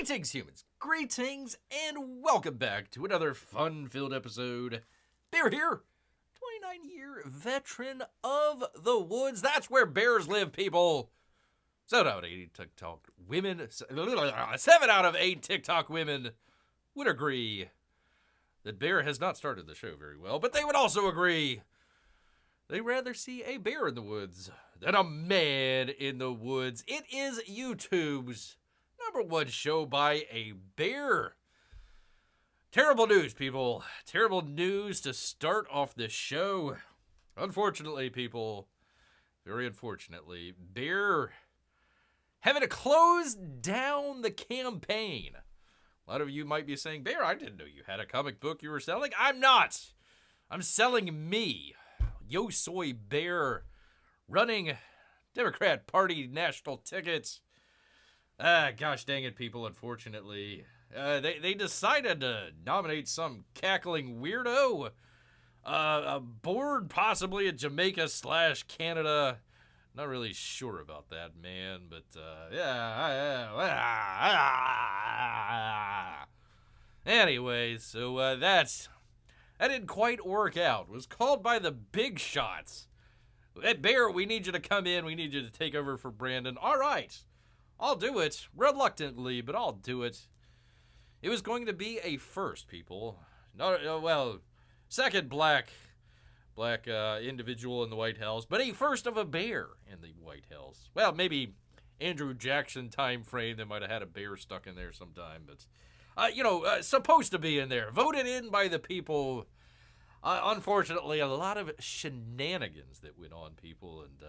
Greetings, humans. Greetings, and welcome back to another fun-filled episode. Bear here, 29-year veteran of the woods. That's where bears live, people. 7 out of 8 TikTok women, 7 out of 8 TikTok women would agree that Bear has not started the show very well, but they would also agree they'd rather see a bear in the woods than a man in the woods. It is YouTube's #1 show by a bear. Terrible news, people. Terrible news to start off this show. Unfortunately, people, very unfortunately, Bear having to close down the campaign. A lot of you might be saying, Bear, I didn't know you had a comic book you were selling. I'm not. I'm selling me. Yo Soy Bear, running Democrat Party national tickets. Gosh dang it, people, unfortunately. They decided to nominate some cackling weirdo. Board possibly at Jamaica/Canada. Not really sure about that, man, but, Anyways, so, that didn't quite work out. It was called by the big shots. Hey, Bear, we need you to come in. We need you to take over for Brandon. All right. I'll do it. Reluctantly, but I'll do it. It was going to be a first, people. Second black individual in the White House, but a first of a bear in the White House. Well, maybe Andrew Jackson time frame. They might have had a bear stuck in there sometime, but, supposed to be in there. Voted in by the people. Unfortunately, a lot of shenanigans that went on, people, and,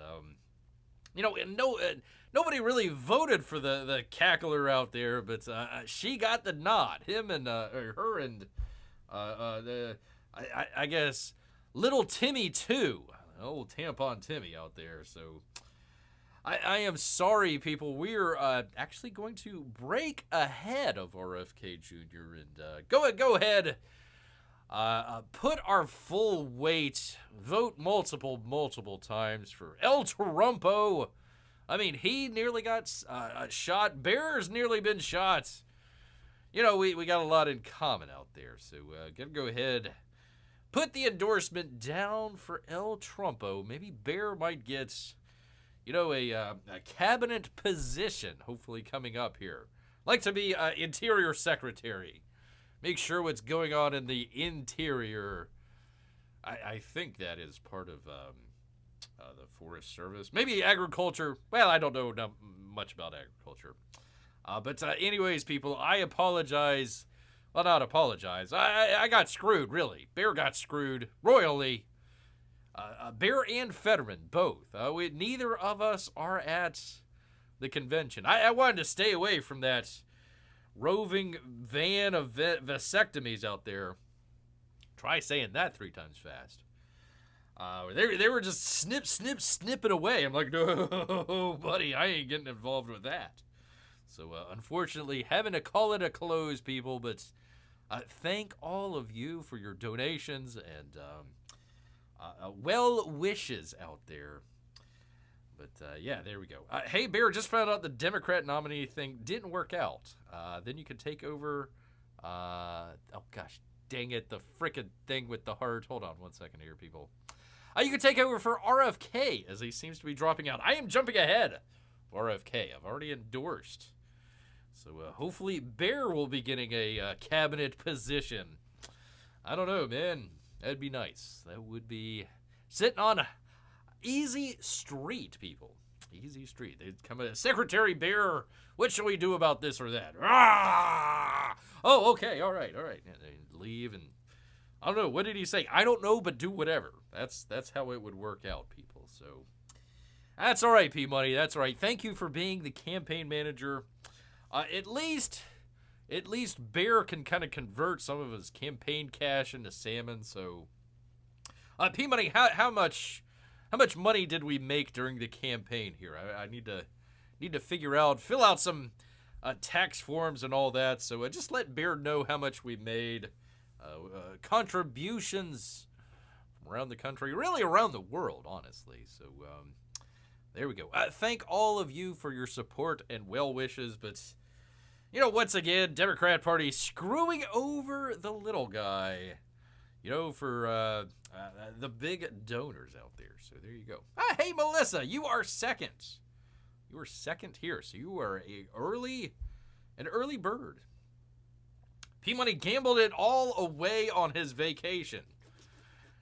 nobody really voted for the cackler out there, but she got the nod. Him and her and I guess little Timmy too. Old tampon Timmy out there. So I am sorry, people. We're actually going to break ahead of RFK Jr. and go ahead. Put our full weight, vote multiple times for El Trumpo. I mean, he nearly got shot. Bear's nearly been shot. You know, we got a lot in common out there. So, gonna go ahead, put the endorsement down for El Trumpo. Maybe Bear might get, a cabinet position, hopefully coming up here. Like to be Interior Secretary. Make sure what's going on in the interior. I think that is part of the Forest Service. Maybe agriculture. Well, I don't know much about agriculture. But anyways, people, I apologize. Well, not apologize. I got screwed, really. Bear got screwed royally. Bear and Fetterman, both. Neither of us are at the convention. I wanted to stay away from that roving van of vasectomies out there. Try saying that 3 times fast. They were just snipping away. I'm like, no, buddy, I ain't getting involved with that. So, unfortunately, having to call it a close, people, but thank all of you for your donations and well wishes out there. But, yeah, there we go. Hey, Bear, just found out the Democrat nominee thing didn't work out. Then you could take over, oh, gosh, dang it, the frickin' thing with the heart. Hold on 1 second here, people. You can take over for RFK, as he seems to be dropping out. I am jumping ahead. RFK, I've already endorsed. So, hopefully Bear will be getting a cabinet position. I don't know, man. That'd be nice. That would be sitting on easy street, people. Easy street. They'd come in, Secretary Bear, what shall we do about this or that? Ah! Oh, okay, all right. And they'd leave, and I don't know. What did he say? I don't know, but do whatever. That's how it would work out, people. So that's all right, P-Money. That's all right. Thank you for being the campaign manager. At least Bear can kind of convert some of his campaign cash into salmon. So, P-Money, how much money did we make during the campaign here? I need to fill out some tax forms and all that. So just let Bear know how much we made. Contributions from around the country, really around the world, honestly. So there we go. Thank all of you for your support and well wishes, but You know, once again, Democrat Party screwing over the little guy. You know, for the big donors out there. So there you go. Hey, Melissa, you are second. You are second here. So you are an early bird. P-Money gambled it all away on his vacation.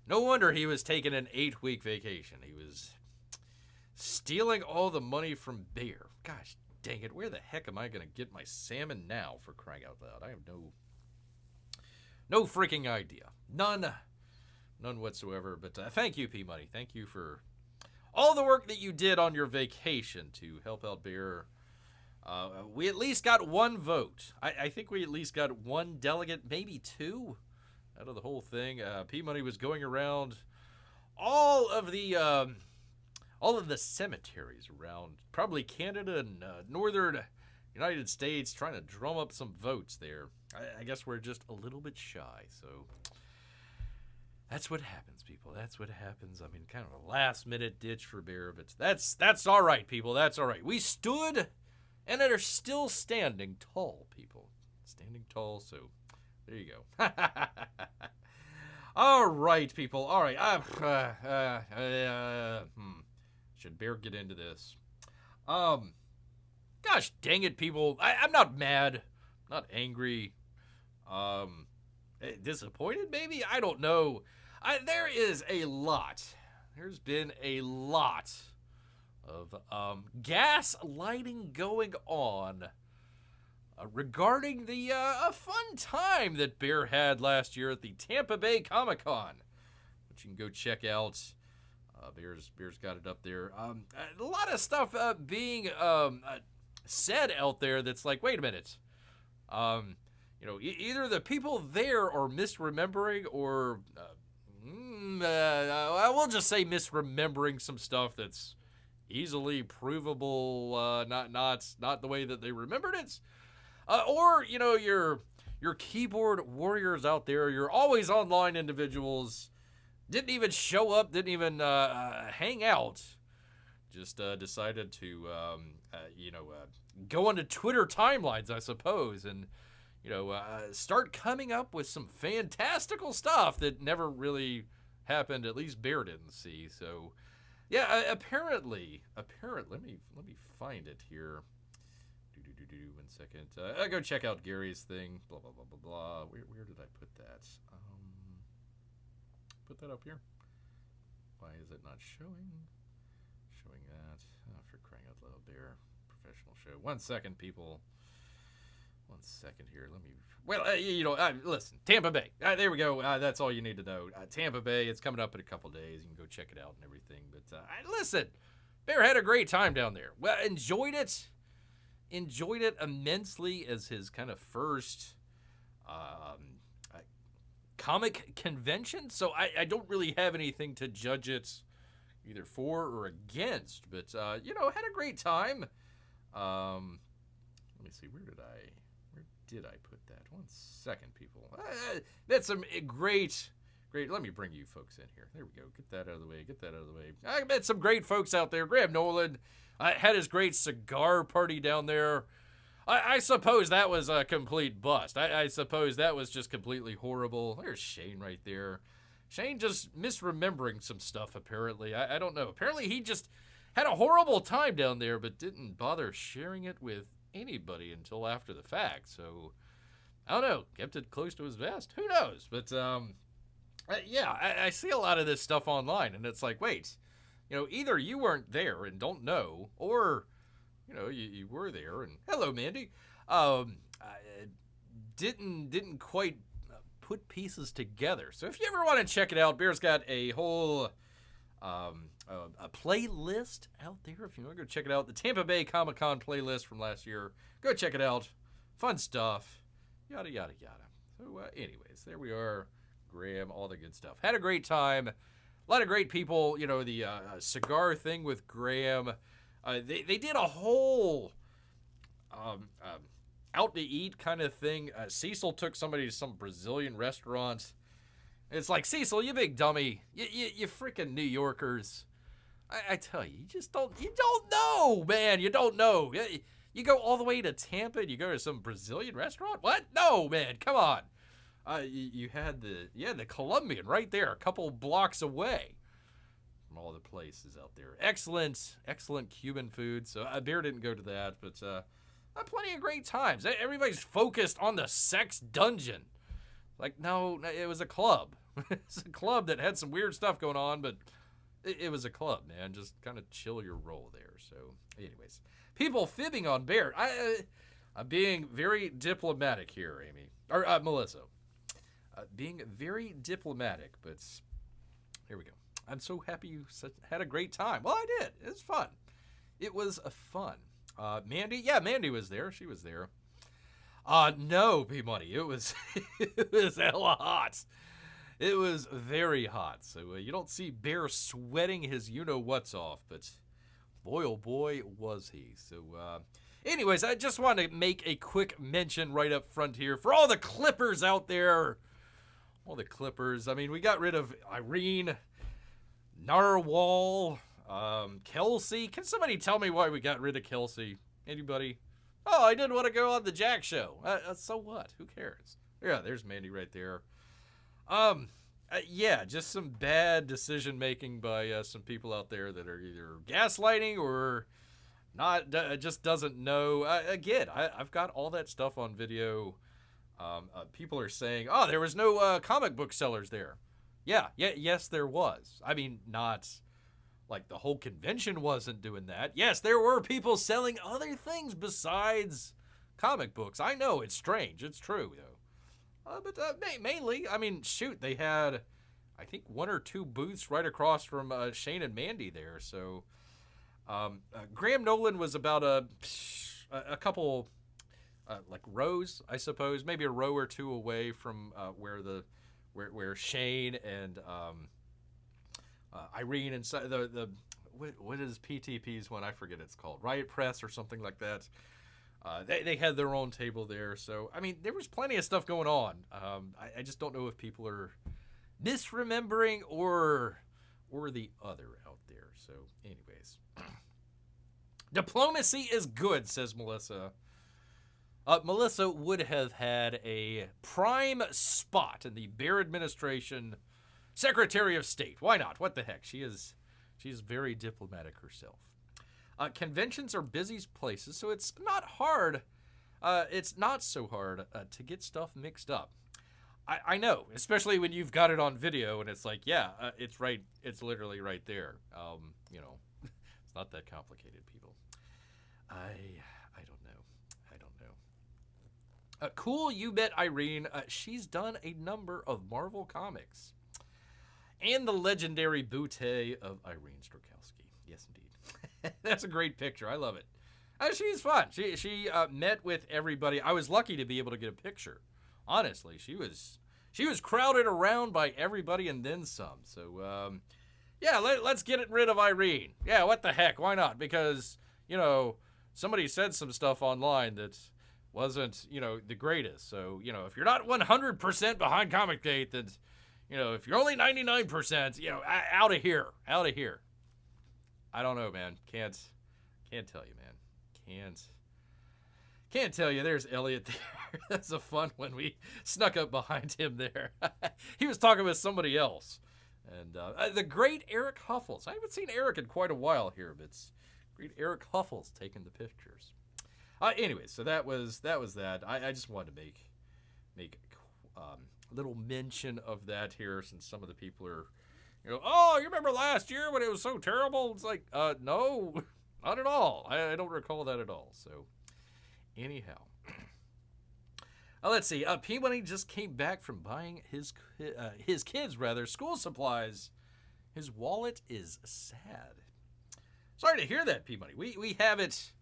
No wonder he was taking an 8-week vacation. He was stealing all the money from Bear. Gosh dang it, where the heck am I going to get my salmon now, for crying out loud? I have no freaking idea. None whatsoever. But thank you, P-Money. Thank you for all the work that you did on your vacation to help out Bear. We at least got one vote. I think we at least got one delegate, maybe two, out of the whole thing. P-Money was going around all of the cemeteries around probably Canada and northern United States, trying to drum up some votes there. I guess we're just a little bit shy, so that's what happens, people. That's what happens. I mean, kind of a last-minute ditch for Bear, but that's all right, people. That's all right. We stood and are still standing tall, people. Standing tall, so there you go. All right, people. All right. Should Bear get into this? Gosh dang it, people. I'm not mad. Not angry. Disappointed, maybe? I don't know. There is a lot. There's been a lot of gaslighting going on regarding the fun time that Bear had last year at the Tampa Bay Comic Con, which you can go check out. Bear's got it up there. A lot of stuff being said out there that's like, wait a minute. You know, either the people there are misremembering, or we'll just say misremembering some stuff that's easily provable, not the way that they remembered it, or you know, your keyboard warriors out there, your always online individuals, didn't even show up, didn't even hang out, just decided to go onto Twitter timelines, I suppose, and start coming up with some fantastical stuff that never really happened. At least Bear didn't see. So, yeah, apparently, let me find it here. 1 second. I'll go check out Gary's thing. Blah blah blah blah blah. Where did I put that? Put that up here. Why is it not showing? Showing that. Oh, for crying out loud, Bear. Professional show. 1 second, people. 1 second here. Let me. Well, listen. Tampa Bay. There we go. That's all you need to know. Tampa Bay. It's coming up in a couple days. You can go check it out and everything. But listen, Bear had a great time down there. Well, enjoyed it immensely as his kind of first comic convention. So I don't really have anything to judge it either for or against. But had a great time. Let me see. Where did I put that? 1 second, people. That's some great. Let me bring you folks in here. There we go. Get that out of the way. I met some great folks out there. Graham Nolan had his great cigar party down there. I suppose that was a complete bust. I suppose that was just completely horrible. There's Shane right there. Shane just misremembering some stuff, apparently. I don't know. Apparently he just had a horrible time down there, but didn't bother sharing it with anybody until after the fact. So, I don't know. Kept it close to his vest. Who knows? But, I see a lot of this stuff online, and it's like, wait, either you weren't there and don't know, or, you were there, and hello, Mandy, didn't quite put pieces together. So if you ever want to check it out, Bear's got a whole a playlist out there. If you want to go check it out, the Tampa Bay Comic Con playlist from last year, go check it out. Fun stuff, yada, yada, yada. So anyways, there we are. Graham, all the good stuff. Had a great time. A lot of great people. The cigar thing with Graham. They did a whole out to eat kind of thing. Cecil took somebody to some Brazilian restaurant. It's like, Cecil, you big dummy. You freaking New Yorkers. I tell you, you don't know, man. You don't know. You go all the way to Tampa and you go to some Brazilian restaurant? What? No, man, come on. You had the Colombian right there, a couple blocks away from all the places out there. Excellent Cuban food. So Bear didn't go to that, but plenty of great times. Everybody's focused on the sex dungeon. Like, no, it was a club. It's a club that had some weird stuff going on, but it was a club, man. Just kind of chill your roll there. So, anyways, people fibbing on Bear. I'm being very diplomatic here, Amy. Or Melissa. Being very diplomatic, but here we go. I'm so happy you had a great time. Well, I did. It was fun. It was fun. Mandy? Yeah, Mandy was there. She was there. No, P-Money. It was hella hot. It was very hot. So you don't see Bear sweating his you-know-what's off, but boy, oh boy, was he. So, anyways, I just want to make a quick mention right up front here for all the Clippers out there. All the Clippers. I mean, we got rid of Irene, Narwhal, Kelsey. Can somebody tell me why we got rid of Kelsey? Anybody? Oh, I didn't want to go on the Jack show. So what? Who cares? Yeah, there's Mandy right there. Yeah, just some bad decision making by some people out there that are either gaslighting or not. Just doesn't know. Again, I've got all that stuff on video. People are saying, oh, there was no comic book sellers there. Yes, there was. I mean, not like the whole convention wasn't doing that. Yes, there were people selling other things besides comic books. I know, it's strange. It's true, though. But mainly, I mean, shoot, they had, I think, 1 or 2 booths right across from Shane and Mandy there. So Graham Nolan was about a couple... like rows, I suppose, maybe a row or 2 away from where Shane and Irene and what is PTP's one? I forget it's called. Riot Press or something like that. They had their own table there. So, I mean, there was plenty of stuff going on. I just don't know if people are misremembering or the other out there. So, anyways. Diplomacy is good, says Melissa. Melissa would have had a prime spot in the Bear administration, Secretary of State. Why not? What the heck? She's very diplomatic herself. Conventions are busy places, so it's not hard. It's not so hard to get stuff mixed up. I know, especially when you've got it on video and it's like, yeah, it's right. It's literally right there. It's not that complicated, people. I don't know. Cool, you met Irene. She's done a number of Marvel comics. And the legendary bootay of Irene Strakowski. Yes, indeed. That's a great picture. I love it. She's fun. She met with everybody. I was lucky to be able to get a picture. Honestly, she was crowded around by everybody and then some. So, yeah, let's get rid of Irene. Yeah, what the heck? Why not? Because, somebody said some stuff online that wasn't, the greatest. So, if you're not 100% behind Comic Date, then, if you're only 99%, out of here. Out of here. I don't know, man. Can't tell you, man. Can't tell you. There's Elliot there. That's a fun one. We snuck up behind him there. He was talking with somebody else. And the great Eric Huffles. I haven't seen Eric in quite a while here, but it's great Eric Huffles taking the pictures. Anyway, so that was that. I just wanted to make a little mention of that here, since some of the people are, oh, you remember last year when it was so terrible? It's like, no, not at all. I don't recall that at all. So, anyhow, let's see. P-Money just came back from buying his kids school supplies. His wallet is sad. Sorry to hear that, P-Money. We have it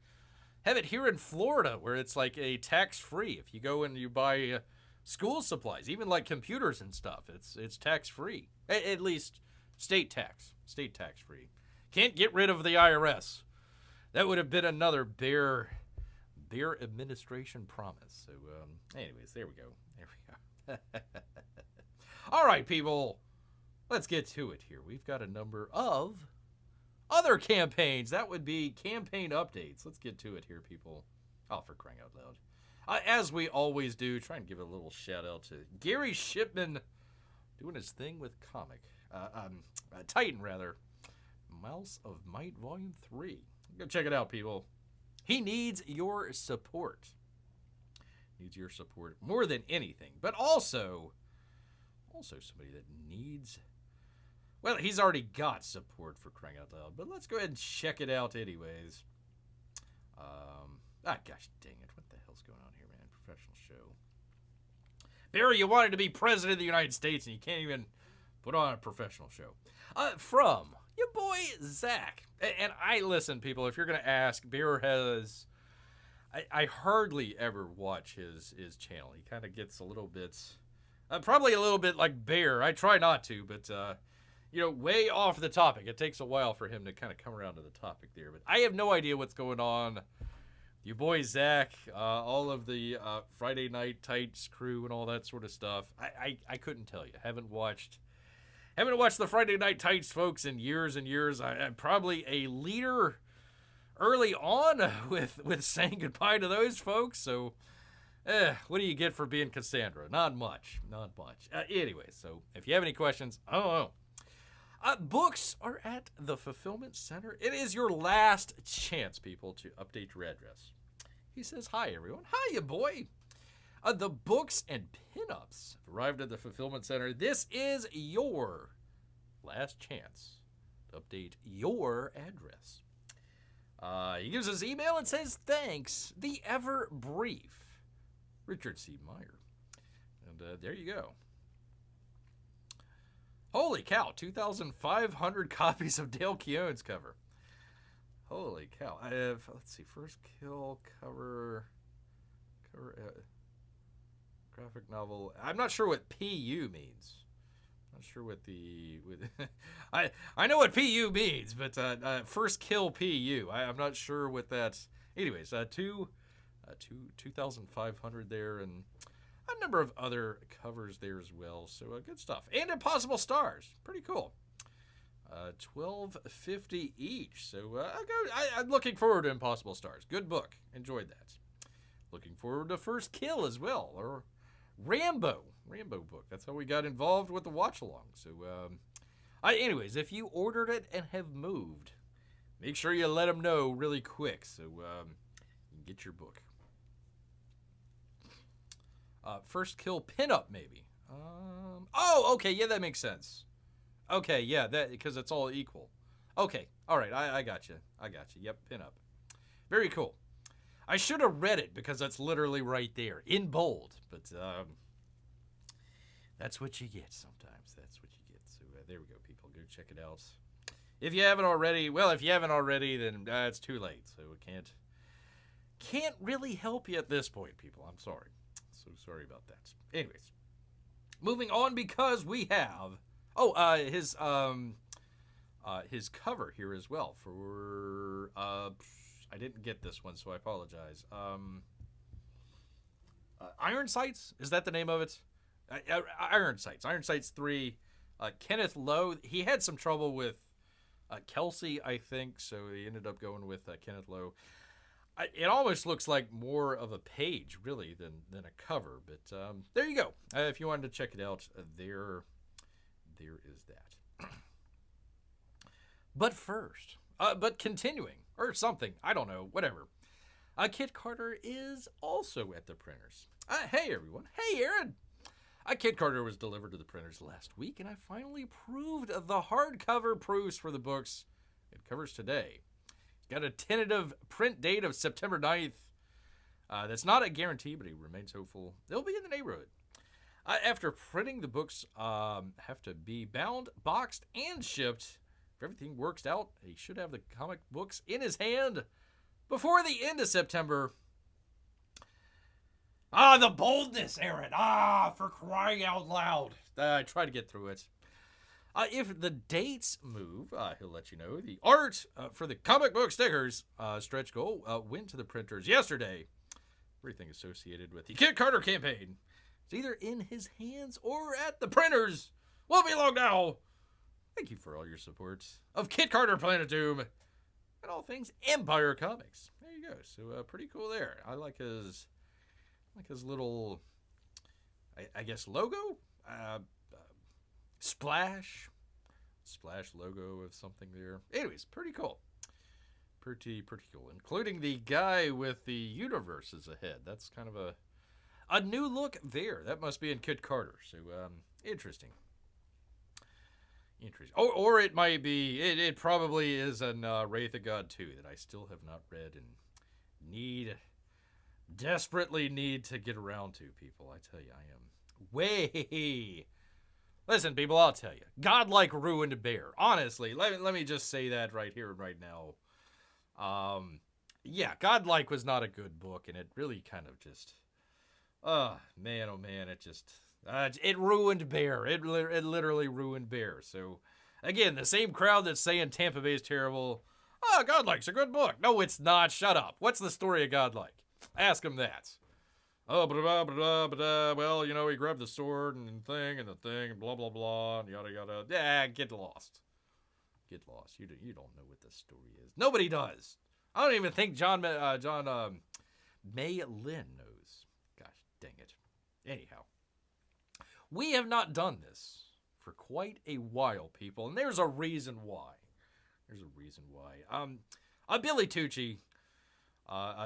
here in Florida, where it's like a tax-free. If you go and you buy school supplies, even like computers and stuff, it's tax-free. At least state tax-free. Can't get rid of the IRS. That would have been another Bear administration promise. So, anyways, there we go. All right, people, let's get to it here. We've got a number of other campaigns. That would be campaign updates. Let's get to it here, people. Oh, for crying out loud. As we always do, try and give a little shout out to Gary Shipman doing his thing with Titan, rather. Mouse of Might Volume 3. Go check it out, people. He needs your support. Needs your support more than anything. But also somebody that needs... Well, he's already got support, for crying out loud. But let's go ahead and check it out anyways. Gosh dang it. What the hell's going on here, man? Professional show. Barry, you wanted to be president of the United States, and you can't even put on a professional show. From your boy, Zach. And listen, people, if you're going to ask, Bear has... I hardly ever watch his channel. He kind of gets a little bit... probably a little bit like Bear. I try not to, but... way off the topic. It takes a while for him to kind of come around to the topic there. But I have no idea what's going on. Your boy Zach, all of the Friday Night Tights crew and all that sort of stuff. I couldn't tell you. Haven't watched the Friday Night Tights folks in years and years. I'm probably a leader early on with saying goodbye to those folks. So, what do you get for being Cassandra? Not much. Anyway, so if you have any questions, I don't know. Books are at the Fulfillment Center. It is your last chance, people, to update your address. He says, hi, everyone. Hiya, boy. The books and pinups have arrived at the Fulfillment Center. This is your last chance to update your address. He gives his email and says, thanks, the ever brief Richard C. Meyer. And there you go. Holy cow, 2,500 copies of Dale Keown's cover. Holy cow. I have, let's see, first kill, cover graphic novel. I'm not sure what PU means. Not sure what I know what PU means, but first kill PU. I'm not sure what that's. Anyways, 2,500 there, and a number of other covers there as well. So good stuff. And Impossible Stars. Pretty cool. $12.50 each. So I'm looking forward to Impossible Stars. Good book. Enjoyed that. Looking forward to First Kill as well. Or Rambo book. That's how we got involved with the watch along. So anyways, if you ordered it and have moved, make sure you let them know really quick so you can get your book. First Kill pinup, maybe. Okay, yeah, that makes sense. Okay, yeah, that because it's all equal. Okay, all right, I got you. Yep, pinup. Very cool. I should have read it because that's literally right there in bold. But that's what you get sometimes. That's what you get. So there we go, people. Go check it out. If you haven't already, then it's too late. So it can't really help you at this point, people. I'm sorry. So sorry about that. Anyways, moving on because we have his cover here as well for I didn't get this one, so I apologize. Iron Sights, is that the name of it? Iron Sights 3. Kenneth Lowe, he had some trouble with Kelsey, I think, so he ended up going with Kenneth Lowe. It almost looks like more of a page, really, than a cover. But there you go. If you wanted to check it out, there is that. But first, but continuing, or something, I don't know, whatever. Kit Carter is also at the printers. Hey, everyone. Hey, Aaron. Kit Carter was delivered to the printers last week, and I finally proved the hardcover proofs for the books. It covers today. Got a tentative print date of September 9th. That's not a guarantee, but he remains hopeful they'll be in the neighborhood. After printing, the books have to be bound, boxed, and shipped. If everything works out, he should have the comic books in his hand before the end of September. The boldness, Aaron. For crying out loud. I try to get through it. If the dates move, he'll let you know. The art for the comic book stickers stretch goal went to the printers yesterday. Everything associated with the Kit Carter campaign is either in his hands or at the printers. Won't be long now. Thank you for all your support of Kit Carter Planet Doom. And and all things Empire Comics. There you go. So pretty cool there. I like his little, I guess, logo, splash logo of something there. Anyways, pretty cool. Pretty cool. Including the guy with the universes ahead. That's kind of a new look there. That must be in Kid Carter. So interesting. Or it might be. It probably is in Wraith of God 2 that I still have not read and desperately need to get around to. People, I tell you, I am way. Listen, people, I'll tell you. Godlike ruined Bear. Honestly, let me just say that right here and right now. Yeah, Godlike was not a good book, and it really kind of just, oh man, it just, it ruined Bear. It literally ruined Bear. So, again, the same crowd that's saying Tampa Bay is terrible. Oh, Godlike's a good book. No, it's not. Shut up. What's the story of Godlike? Ask him that. Oh, well, you know, he grabbed the sword and the thing, and blah, blah, blah, and yada, yada. Yeah, get lost. Get lost. You don't know what the story is. Nobody does. I don't even think John May Lin knows. Gosh, dang it. Anyhow, we have not done this for quite a while, people, and there's a reason why. Billy Tucci,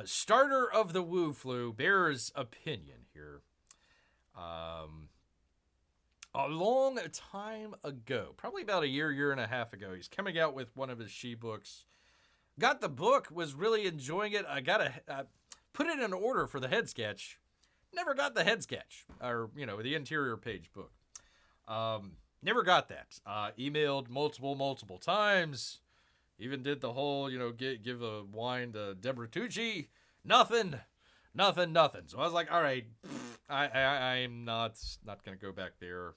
starter of the Woo Flu, bears opinion here. A long time ago, probably about a year and a half ago, he's coming out with one of his She books. Got the book, was really enjoying it. I got to put it in order for the head sketch. Never got the head sketch, or, you know, the interior page book. Never got that. Emailed multiple times. Even did the whole, you know, give a wine to Deborah Tucci. Nothing. So I was like, all right, I'm not going to go back there.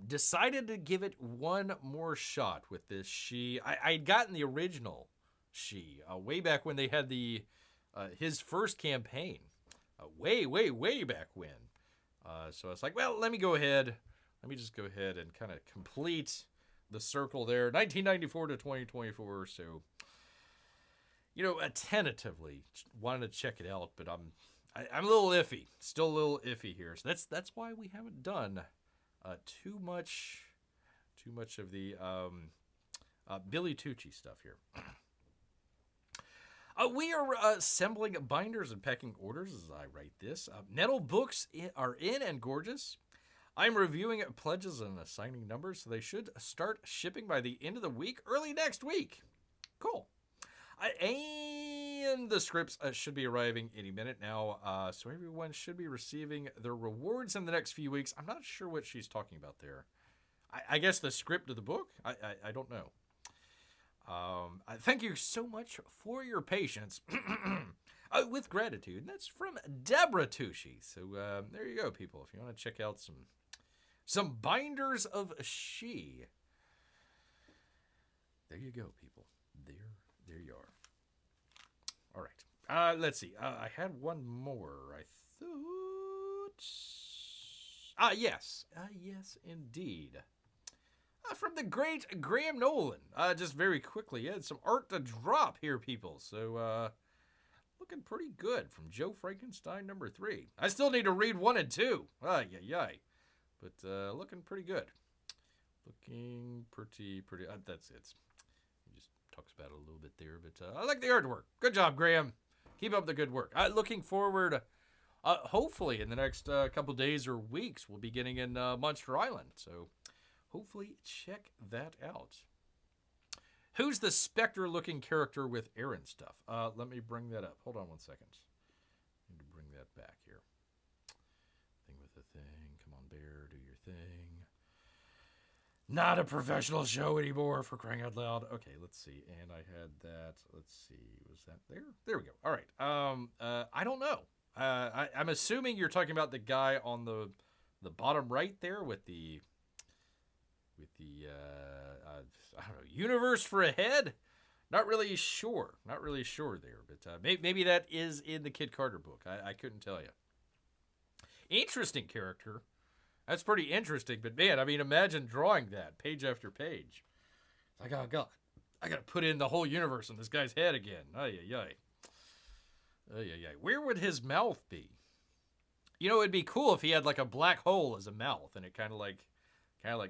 Decided to give it one more shot with this She. I'd gotten the original She way back when they had his first campaign. Way back when. So I was like, well, let me just go ahead and kind of complete the circle there. 1994 to 2024. So, you know, tentatively wanted to check it out, but I'm a little iffy. Still a little iffy here. So that's why we haven't done too much of the Billy Tucci stuff here. We are assembling binders and packing orders as I write this. Metal books are in and gorgeous. I'm reviewing pledges and assigning numbers, so they should start shipping by the end of the week, early next week. Cool. And the scripts should be arriving any minute now, so everyone should be receiving their rewards in the next few weeks. I'm not sure what she's talking about there. I guess the script of the book? I don't know. Thank you so much for your patience. With gratitude. And that's from Deborah Tucci. So there you go, people. If you want to check out some binders of She. There you go, people. There you are. All right. Let's see. I had one more, I thought. Yes. Yes, indeed. From the great Graham Nolan. Just very quickly, he had some art to drop here, people. So, looking pretty good from Joe Frankenstein number 3. I still need to read 1 and 2. Yay. But looking pretty good. Looking pretty. That's it. He just talks about it a little bit there. But I like the artwork. Good job, Graham. Keep up the good work. Looking forward, hopefully in the next couple days or weeks, we'll be getting in Monster Island. So hopefully check that out. Who's the Spectre-looking character with Aaron stuff? Let me bring that up. Hold on 1 second. I need to bring that back here. Thing with the thing. Come on, Bear, do your thing. Not a professional show anymore, for crying out loud. Okay, let's see. And I had that. Let's see. Was that there? There we go. All right. I don't know. I'm assuming you're talking about the guy on the bottom right there with the I don't know, universe for a head. Not really sure there, but maybe that is in the Kid Carter book. I couldn't tell you. Interesting character. That's pretty interesting, but man, I mean, imagine drawing that page after page. Like, oh god, I gotta put in the whole universe in this guy's head again. Ay, ay, ay. Ay, ay, ay. Where would his mouth be? You know, it'd be cool if he had like a black hole as a mouth, and it kind of like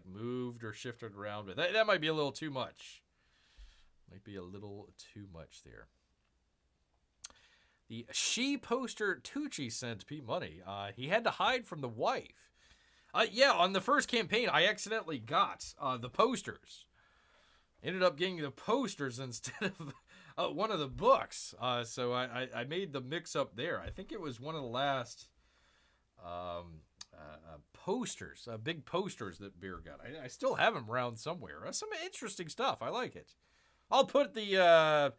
moved or shifted around. But that might be a little too much. Might be a little too much there. The she poster Tucci sent P money. He had to hide from the wife. Yeah, on the first campaign, I accidentally got the posters. Ended up getting the posters instead of one of the books. So I made the mix-up there. I think it was one of the last posters, big posters that Bear got. I still have them around somewhere. Some interesting stuff. I like it. I'll put the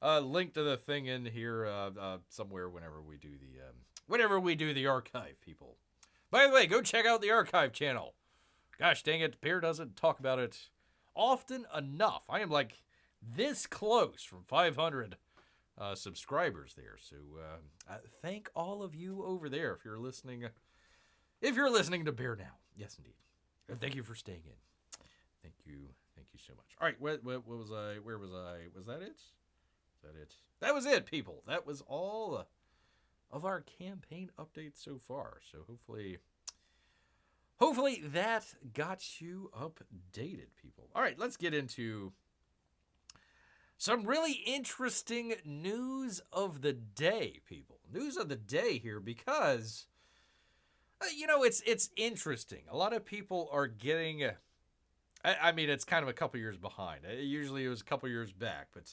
link to the thing in here somewhere whenever we do the archive, people. By the way, go check out the archive channel. Gosh dang it, Bear doesn't talk about it often enough. I am like this close from 500 subscribers there. So thank all of you over there if you're listening. If you're listening to Bear now, yes indeed. Thank you for staying in. Thank you so much. All right, what was I? Where was I? Was that it? Is that it? That was it, people. That was all of our campaign updates so far. So hopefully that got you updated, people. All right, let's get into some really interesting news of the day, people. News of the day here because, it's interesting. A lot of people are getting, I mean, it's kind of a couple years behind. Usually it was a couple years back, but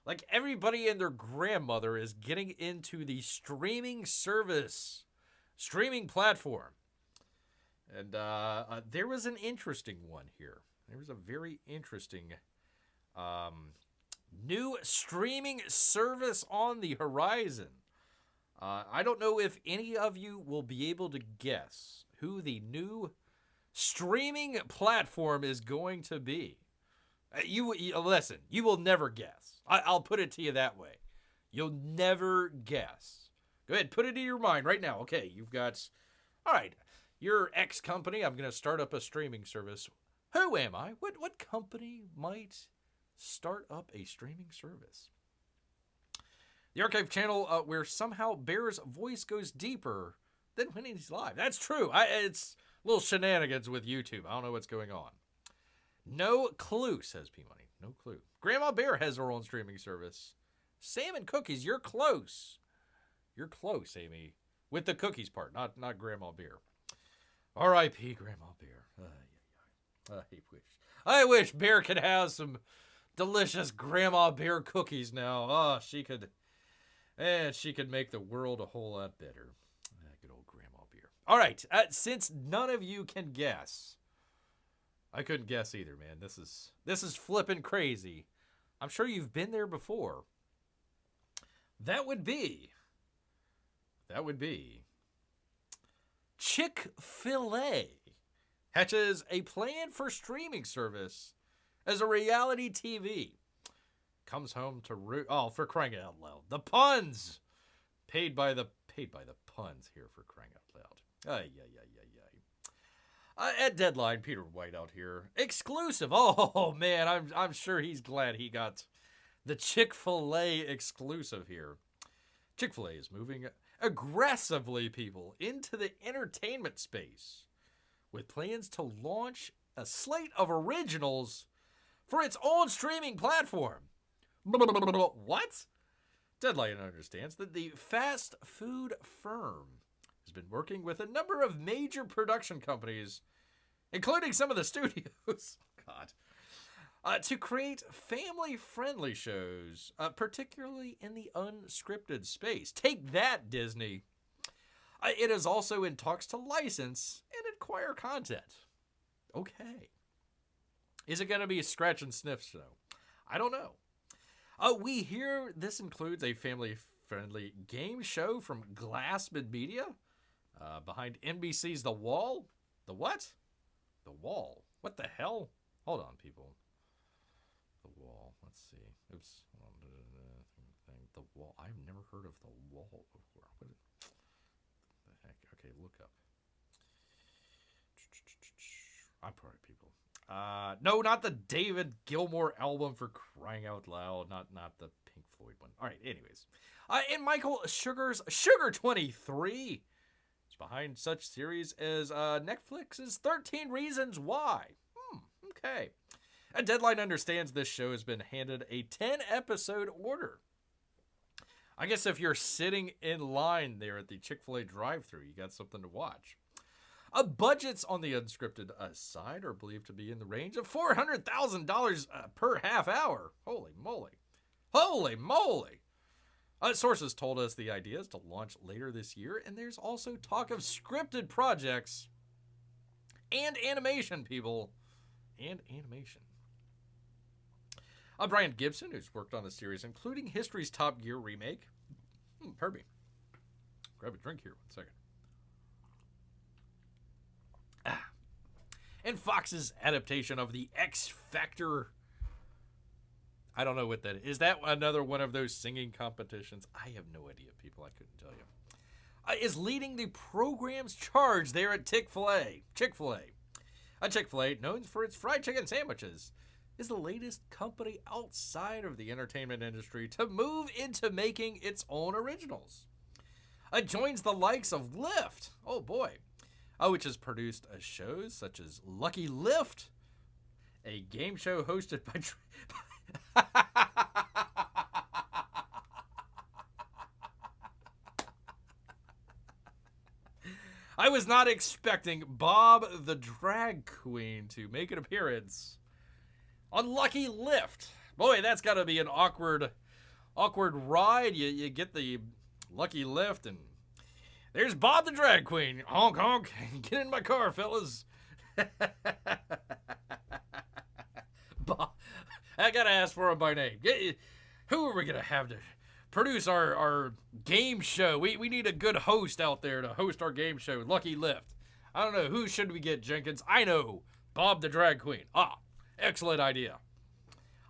like everybody and their grandmother is getting into the streaming platform. And there was an interesting one here. There was a very interesting new streaming service on the horizon. I don't know if any of you will be able to guess who the new streaming platform is going to be. You listen, you will never guess. I'll put it to you that way. You'll never guess. Go ahead, put it in your mind right now. Okay, you've got, all right, your X company, I'm going to start up a streaming service. Who am I? What company might start up a streaming service? The archive channel where somehow Bear's voice goes deeper than when he's live. That's true. It's little shenanigans with YouTube. I don't know what's going on. No clue, says P-Money. No clue. Grandma Bear has her own streaming service. Salmon cookies, you're close. You're close, Amy. With the cookies part, not Grandma Bear. R.I.P. Grandma Bear. I wish Bear could have some delicious Grandma Bear cookies now. Oh, she could make the world a whole lot better. Good old Grandma Bear. All right, since none of you can guess, I couldn't guess either, man. This is flipping crazy. I'm sure you've been there before. That would be Chick-fil-A hatches a plan for streaming service as a reality TV. Comes home to for crying out loud. The puns paid by the puns here, for crying out loud. At Deadline, Peter White out here. Exclusive. Oh man, I'm sure he's glad he got the Chick-fil-A exclusive here. Chick-fil-A is moving aggressively, people, into the entertainment space with plans to launch a slate of originals for its own streaming platform. What? Deadline understands that the fast food firm has been working with a number of major production companies, including some of the studios, to create family-friendly shows, particularly in the unscripted space. Take that, Disney. It is also in talks to license and acquire content. Okay. Is it going to be a scratch and sniff show? I don't know. We hear this includes a family-friendly game show from Glassman Media, behind NBC's The Wall. The what? The Wall. What the hell? Hold on, people. The Wall. Let's see. Oops. The Wall. I've never heard of The Wall before. What the heck? Okay, look up. I'm sorry, people. No, not the David Gilmour album, for crying out loud. Not the Pink Floyd one. All right, anyways. And Michael Sugar's Sugar 23 is behind such series as Netflix's 13 Reasons Why. Okay. Deadline understands this show has been handed a 10-episode order. I guess if you're sitting in line there at the Chick-fil-A drive-thru, you got something to watch. Budgets on the unscripted side are believed to be in the range of $400,000 per half hour. Holy moly. Holy moly. Sources told us the idea is to launch later this year, and there's also talk of scripted projects and animation, people. And animation. Brian Gibson, who's worked on the series, including history's Top Gear remake. Pardon me. Grab a drink here, 1 second. And Fox's adaptation of the X Factor. I don't know what that is. Is that another one of those singing competitions? I have no idea, people. I couldn't tell you. Is leading the program's charge there at Chick-fil-A. Chick-fil-A, known for its fried chicken sandwiches, is the latest company outside of the entertainment industry to move into making its own originals. It joins the likes of Lyft. Oh boy. Which has produced shows such as Lucky Lift, a game show hosted by... I was not expecting Bob the Drag Queen to make an appearance on Lucky Lift. Boy, that's got to be an awkward ride. You get the Lucky Lift, and there's Bob the Drag Queen. Honk, honk. Get in my car, fellas. Bob, I got to ask for him by name. Who are we going to have to produce our game show? We need a good host out there to host our game show. Lucky Lift. I don't know. Who should we get, Jenkins? I know. Bob the Drag Queen. Excellent idea.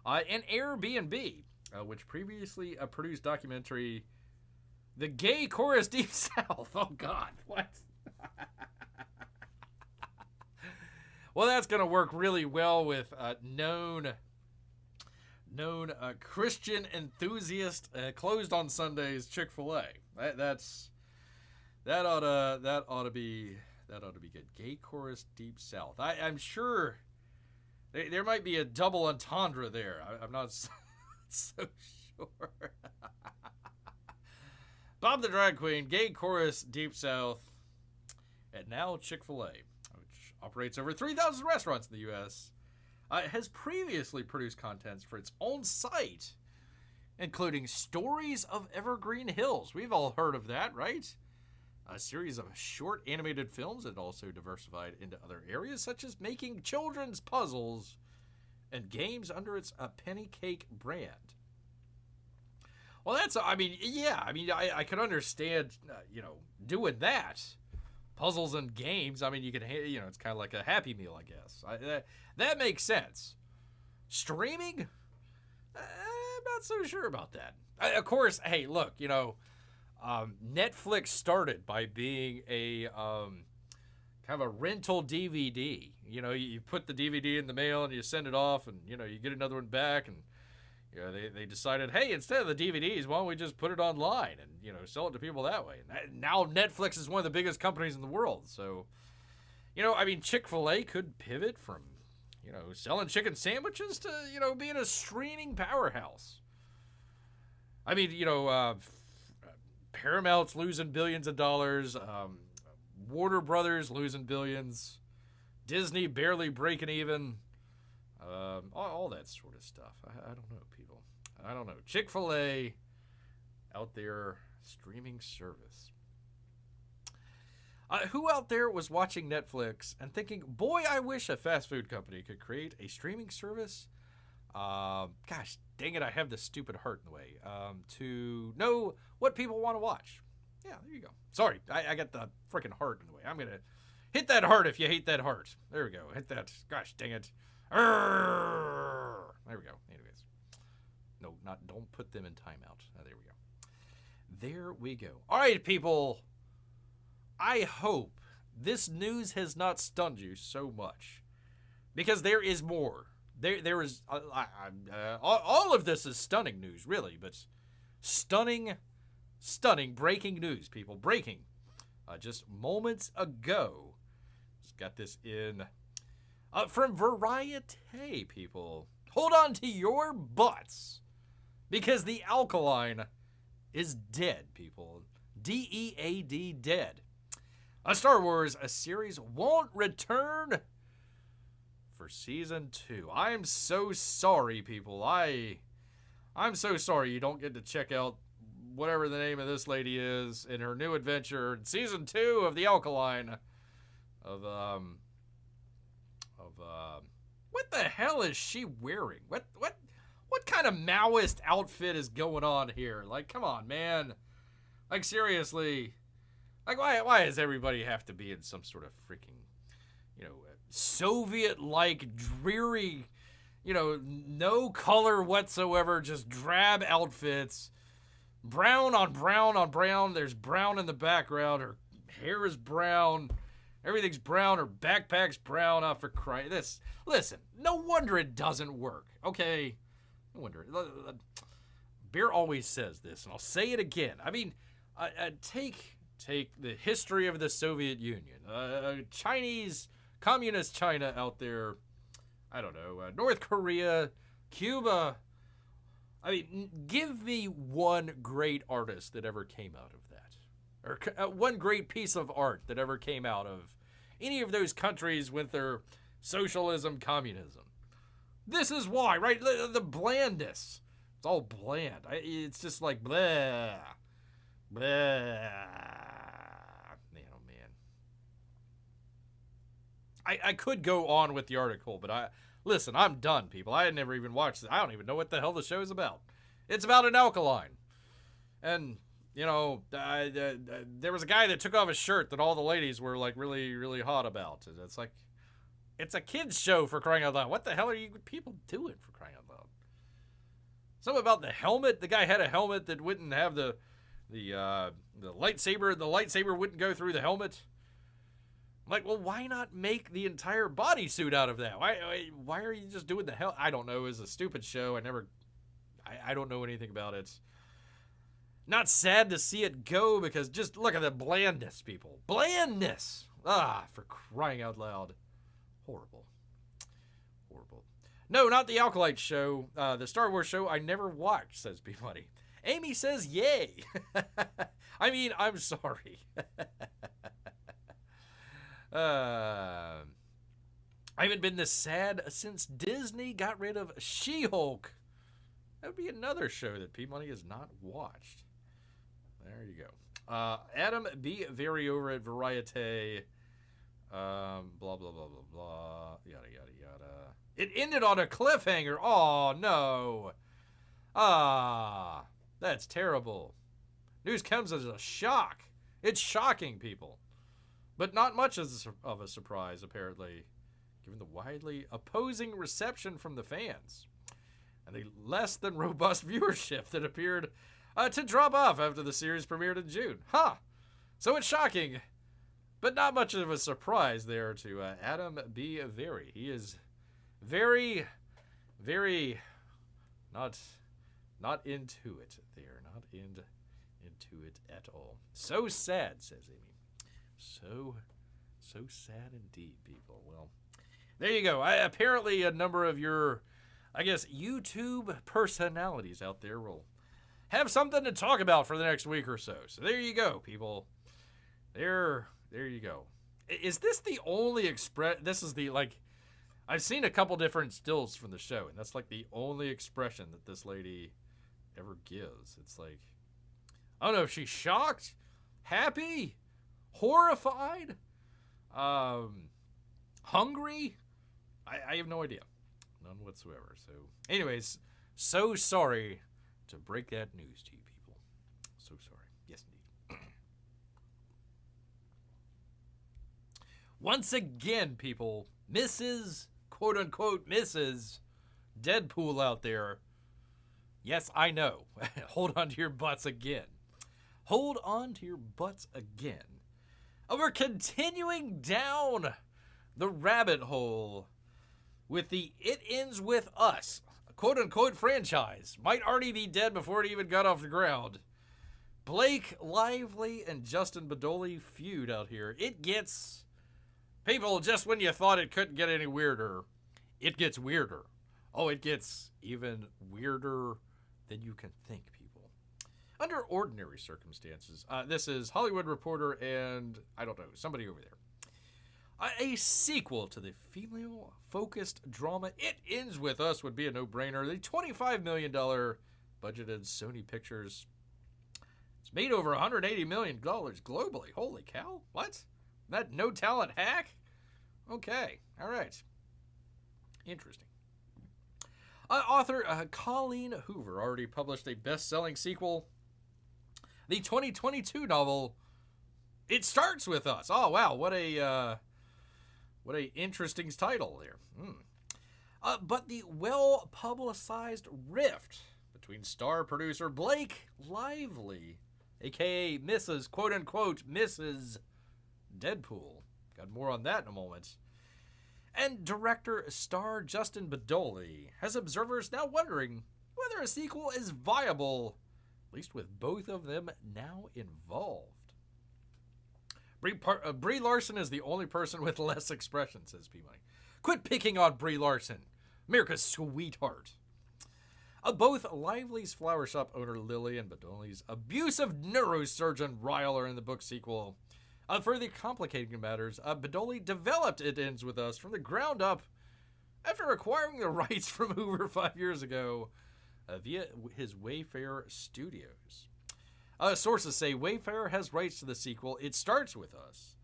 And Airbnb, which previously produced documentary The Gay Chorus Deep South. Oh, God. What? Well, that's going to work really well with known Christian enthusiast, closed on Sundays, Chick-fil-A. That ought to be good. Gay Chorus Deep South. I'm sure there might be a double entendre there. I'm not so sure. Bob the Drag Queen, Gay Chorus Deep South, and now Chick-fil-A, which operates over 3,000 restaurants in the U.S., has previously produced content for its own site, including Stories of Evergreen Hills. We've all heard of that, right? A series of short animated films that also diversified into other areas, such as making children's puzzles and games under its Penny Cake brand. Well, I could understand, doing that. Puzzles and games, you can, it's kind of like a Happy Meal, I guess. That makes sense. Streaming? I'm not so sure about that. Of course, hey, look, Netflix started by being a kind of a rental DVD. You put the DVD in the mail and you send it off, and you get another one back, and they decided, hey, instead of the DVDs, why don't we just put it online and sell it to people that way? And now Netflix is one of the biggest companies in the world, so Chick-fil-A could pivot from selling chicken sandwiches to being a streaming powerhouse. Paramount's losing billions of dollars. Warner Brothers losing billions. Disney barely breaking even. All that sort of stuff. I don't know, people. I don't know. Chick-fil-A out there, streaming service. Who out there was watching Netflix and thinking, boy, I wish a fast food company could create a streaming service? Gosh, dang it, I have this stupid heart in the way. To know what people want to watch. Yeah, there you go. Sorry, I got the freaking heart in the way. I'm going to hit that heart if you hate that heart. There we go. Hit that. Gosh, dang it. There we go. Anyways. No, don't put them in timeout. There we go. There we go. All right, people. I hope this news has not stunned you so much Because there is more. There is... all of this is stunning news, really, but stunning breaking news, people. Breaking. Just moments ago. Just got this in from Variety, people. Hold on to your butts. Because the Alkaline is dead, people. D-E-A-D, dead. Star Wars, a series won't return for season 2. I'm so sorry, people. I'm so sorry you don't get to check out whatever the name of this lady is in her new adventure, season 2 of the Alkaline. What the hell is she wearing? What kind of Maoist outfit is going on here? Like, come on, man. Like, seriously. Like, why does everybody have to be in some sort of freaking, Soviet-like, dreary, no color whatsoever, just drab outfits. Brown on brown on brown. There's brown in the background. Her hair is brown. Everything's brown. Her backpack's brown. For Christ. Listen, no wonder it doesn't work, okay? No wonder. Bear always says this, and I'll say it again. I mean, take the history of the Soviet Union. Chinese, communist China out there. I don't know. North Korea, Cuba. I mean, give me one great artist that ever came out of that. Or one great piece of art that ever came out of any of those countries with their socialism, communism. This is why, right? The blandness. It's all bland. It's just like, blah. Blah. Man. I could go on with the article, but listen, I'm done, people. I had never even watched it. I don't even know what the hell the show is about. It's about an Alkaline. And, there was a guy that took off his shirt that all the ladies were, like, really, really hot about. It's like, it's a kid's show, for crying out loud. What the hell are you people doing, for crying out loud? Something about the helmet. The guy had a helmet that wouldn't have the lightsaber. The lightsaber wouldn't go through the helmet. I'm like, well, why not make the entire bodysuit out of that? Why are you just doing the hell? I don't know. It's a stupid show. I don't know anything about it. Not sad to see it go, because just look at the blandness, people. Blandness! For crying out loud. Horrible. No, not the Acolyte show. The Star Wars show I never watched, says B-Money. Amy says yay. I mean, I'm sorry. I haven't been this sad since Disney got rid of She-Hulk. That would be another show that P-Money has not watched. There you go. Adam B. Very over at Variety. Blah, blah, blah, blah, blah. Yada, yada, yada. It ended on a cliffhanger. Oh, no. That's terrible. News comes as a shock. It's shocking, people. But not much of a surprise, apparently, given the widely opposing reception from the fans and the less than robust viewership that appeared to drop off after the series premiered in June. So it's shocking, but not much of a surprise there to Adam B. Very. He is very, very not into it there. Not into it at all. So sad, says Amy. So sad indeed, people. Well, there you go. Apparently a number of your, I guess, YouTube personalities out there will have something to talk about for the next week or so. So there you go, people. There you go. Is this the only this is the, like, I've seen a couple different stills from the show, and that's like the only expression that this lady ever gives. It's like, I don't know if she's shocked, happy, horrified, hungry. I have no idea. None whatsoever. So, anyways, so sorry to break that news to you people. So sorry. Yes, indeed. Once again, people, Mrs. quote-unquote Mrs. Deadpool out there. Yes, I know. Hold on to your butts again. Hold on to your butts again. We're continuing down the rabbit hole with the It Ends With Us, quote-unquote franchise. Might already be dead before it even got off the ground. Blake Lively and Justin Badoli feud out here. It gets... People, just when you thought it couldn't get any weirder, it gets weirder. Oh, it gets even weirder than you can think, people. Under ordinary circumstances, this is Hollywood Reporter and, I don't know, somebody over there. A sequel to the female-focused drama It Ends With Us would be a no-brainer. The $25 million budgeted Sony Pictures. It's made over $180 million globally. Holy cow. What? That no-talent hack? Okay. All right. Interesting. Author Colleen Hoover already published a best-selling sequel. The 2022 novel, It Starts With Us. Oh, wow. What a interesting title there. But the well-publicized rift between star producer Blake Lively, a.k.a. Mrs. quote-unquote Mrs. Deadpool. Got more on that in a moment. And director star Justin Badoli has observers now wondering whether a sequel is viable, at least with both of them now involved. Brie Larson is the only person with less expression, says P-Money. Quit picking on Brie Larson, America's sweetheart. Both Lively's flower shop owner Lily and Badoli's abusive neurosurgeon Ryle are in the book sequel. Further complicating matters, Badoli developed It Ends With Us from the ground up after acquiring the rights from Hoover 5 years ago via his Wayfair Studios. Sources say Wayfair has rights to the sequel It Starts With Us,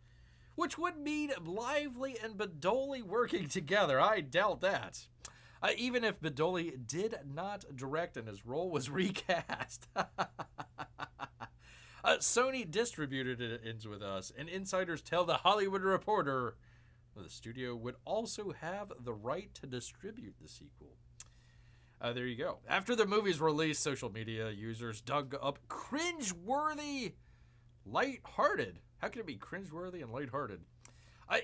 which would mean Lively and Badoli working together. I doubt that. Even if Badoli did not direct and his role was recast. Sony distributed It Ends With Us, and insiders tell The Hollywood Reporter the studio would also have the right to distribute the sequel. There you go. After the movie's release, social media users dug up cringe-worthy, lighthearted. How can it be cringe-worthy and lighthearted?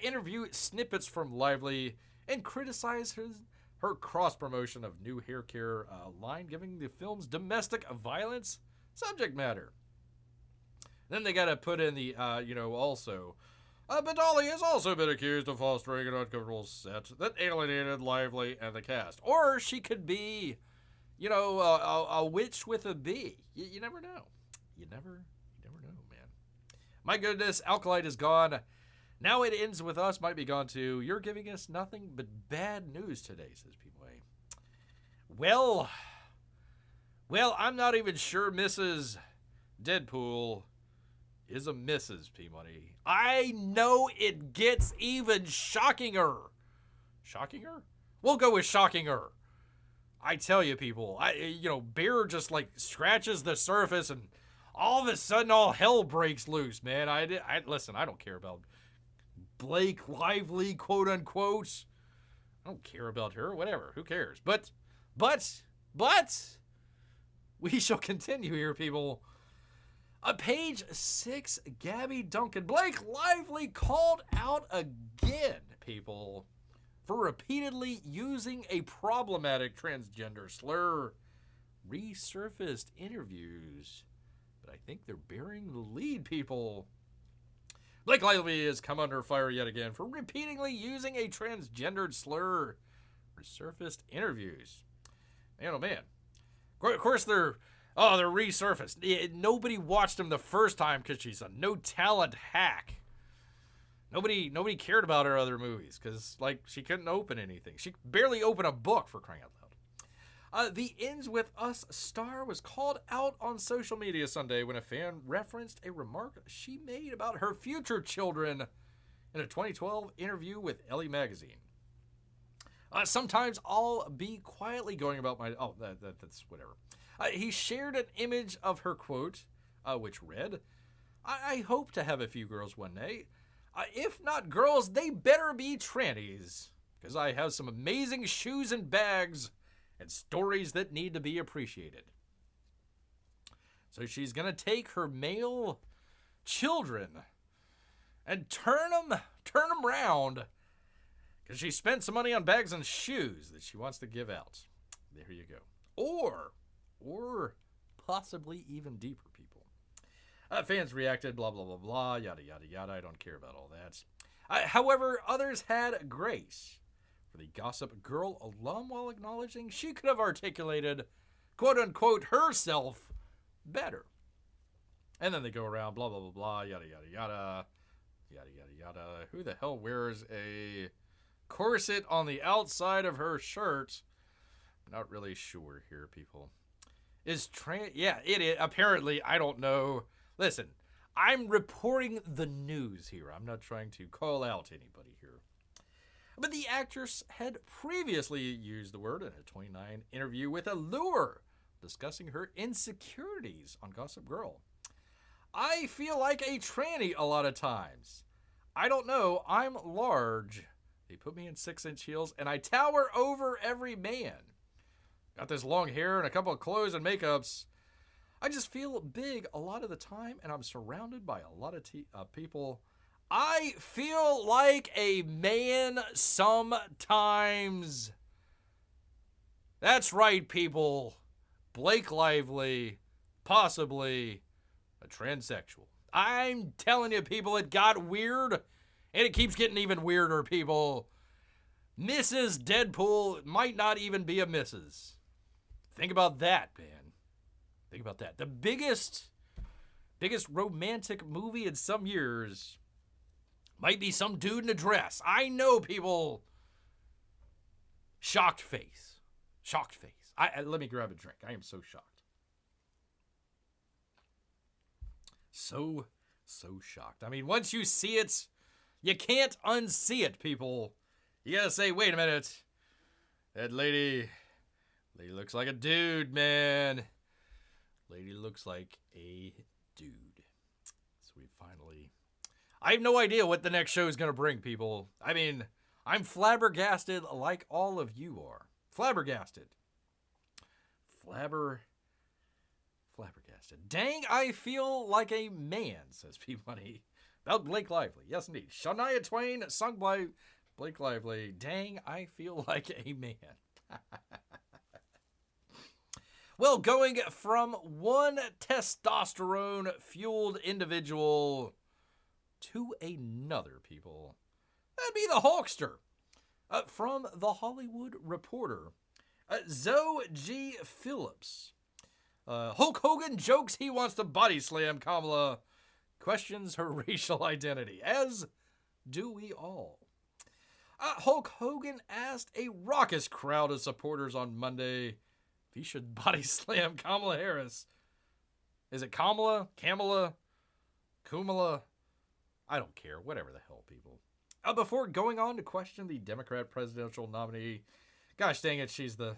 Interview snippets from Lively and criticized her cross-promotion of new hair care line, giving the film's domestic violence subject matter. Then they got to put in the, also. Badoli has also been accused of fostering an uncomfortable set that alienated Lively and the cast. Or she could be, a witch with a bee. You never know. You never know, man. My goodness, Acolyte is gone. Now It Ends With Us might be gone too. You're giving us nothing but bad news today, says P-Way. Well, I'm not even sure Mrs. Deadpool is a Mrs. P-Money. I know it gets even shockinger. Shockinger? We'll go with shockinger. I tell you, people, Bear just scratches the surface and all of a sudden all hell breaks loose, man. Listen, I don't care about Blake Lively, quote unquote. I don't care about her, whatever, who cares? But, we shall continue here, people. Page 6, Gabby Duncan. Blake Lively called out again, people, for repeatedly using a problematic transgender slur. Resurfaced interviews. But I think they're bearing the lead, people. Blake Lively has come under fire yet again for repeatedly using a transgendered slur. Resurfaced interviews. Man, oh man. Of course, they're resurfaced. Nobody watched them the first time because she's a no-talent hack. Nobody cared about her other movies because, she couldn't open anything. She could barely open a book, for crying out loud. The Ends With Us star was called out on social media Sunday when a fan referenced a remark she made about her future children in a 2012 interview with Elle magazine. Sometimes I'll be quietly going about my... Oh, that's whatever. He shared an image of her quote, which read, I hope to have a few girls one day. If not girls, they better be trannies. Because I have some amazing shoes and bags and stories that need to be appreciated. So she's going to take her male children and turn them around, because she spent some money on bags and shoes that she wants to give out. There you go. Or possibly even deeper, people. Fans reacted, blah, blah, blah, blah, yada, yada, yada. I don't care about all that. However, others had grace for the Gossip Girl alum while acknowledging she could have articulated, quote-unquote, herself better. And then they go around, blah, blah, blah, blah, yada, yada, yada, yada, yada, yada. Who the hell wears a corset on the outside of her shirt? Not really sure here, people. Yeah, it is. Apparently, I don't know. Listen, I'm reporting the news here. I'm not trying to call out anybody here. But the actress had previously used the word in a 29 interview with Allure, discussing her insecurities on Gossip Girl. I feel like a tranny a lot of times. I don't know, I'm large. They put me in 6-inch heels and I tower over every man. Got this long hair and a couple of clothes and makeups. I just feel big a lot of the time and I'm surrounded by a lot of people. I feel like a man sometimes. That's right, people. Blake Lively, possibly a transsexual. I'm telling you, people, it got weird, and it keeps getting even weirder, people. Mrs. Deadpool might not even be a Mrs. Think about that, man. Think about that. The biggest romantic movie in some years might be some dude in a dress. I know, people. Shocked face. Shocked face. Let me grab a drink. I am so shocked. So shocked. I mean, once you see it, you can't unsee it, people. You gotta say, wait a minute. That lady looks like a dude, man. Lady looks like a dude. So we finally... I have no idea what the next show is gonna bring, people. I mean, I'm flabbergasted like all of you are. Flabbergasted. Flabbergasted. Dang, I feel like a man, says P-Money. About Blake Lively. Yes, indeed. Shania Twain, sung by Blake Lively. Dang, I feel like a man. Well, going from one testosterone-fueled individual to another, people. That'd be the Hulkster. From The Hollywood Reporter. Zoe G. Phillips. Hulk Hogan jokes he wants to body slam Kamala. Questions her racial identity. As do we all. Hulk Hogan asked a raucous crowd of supporters on Monday if he should body slam Kamala Harris. Is it Kamala? Kamala? Kumala? I don't care. Whatever the hell, people. Before going on to question the Democrat presidential nominee. Gosh dang it, she's the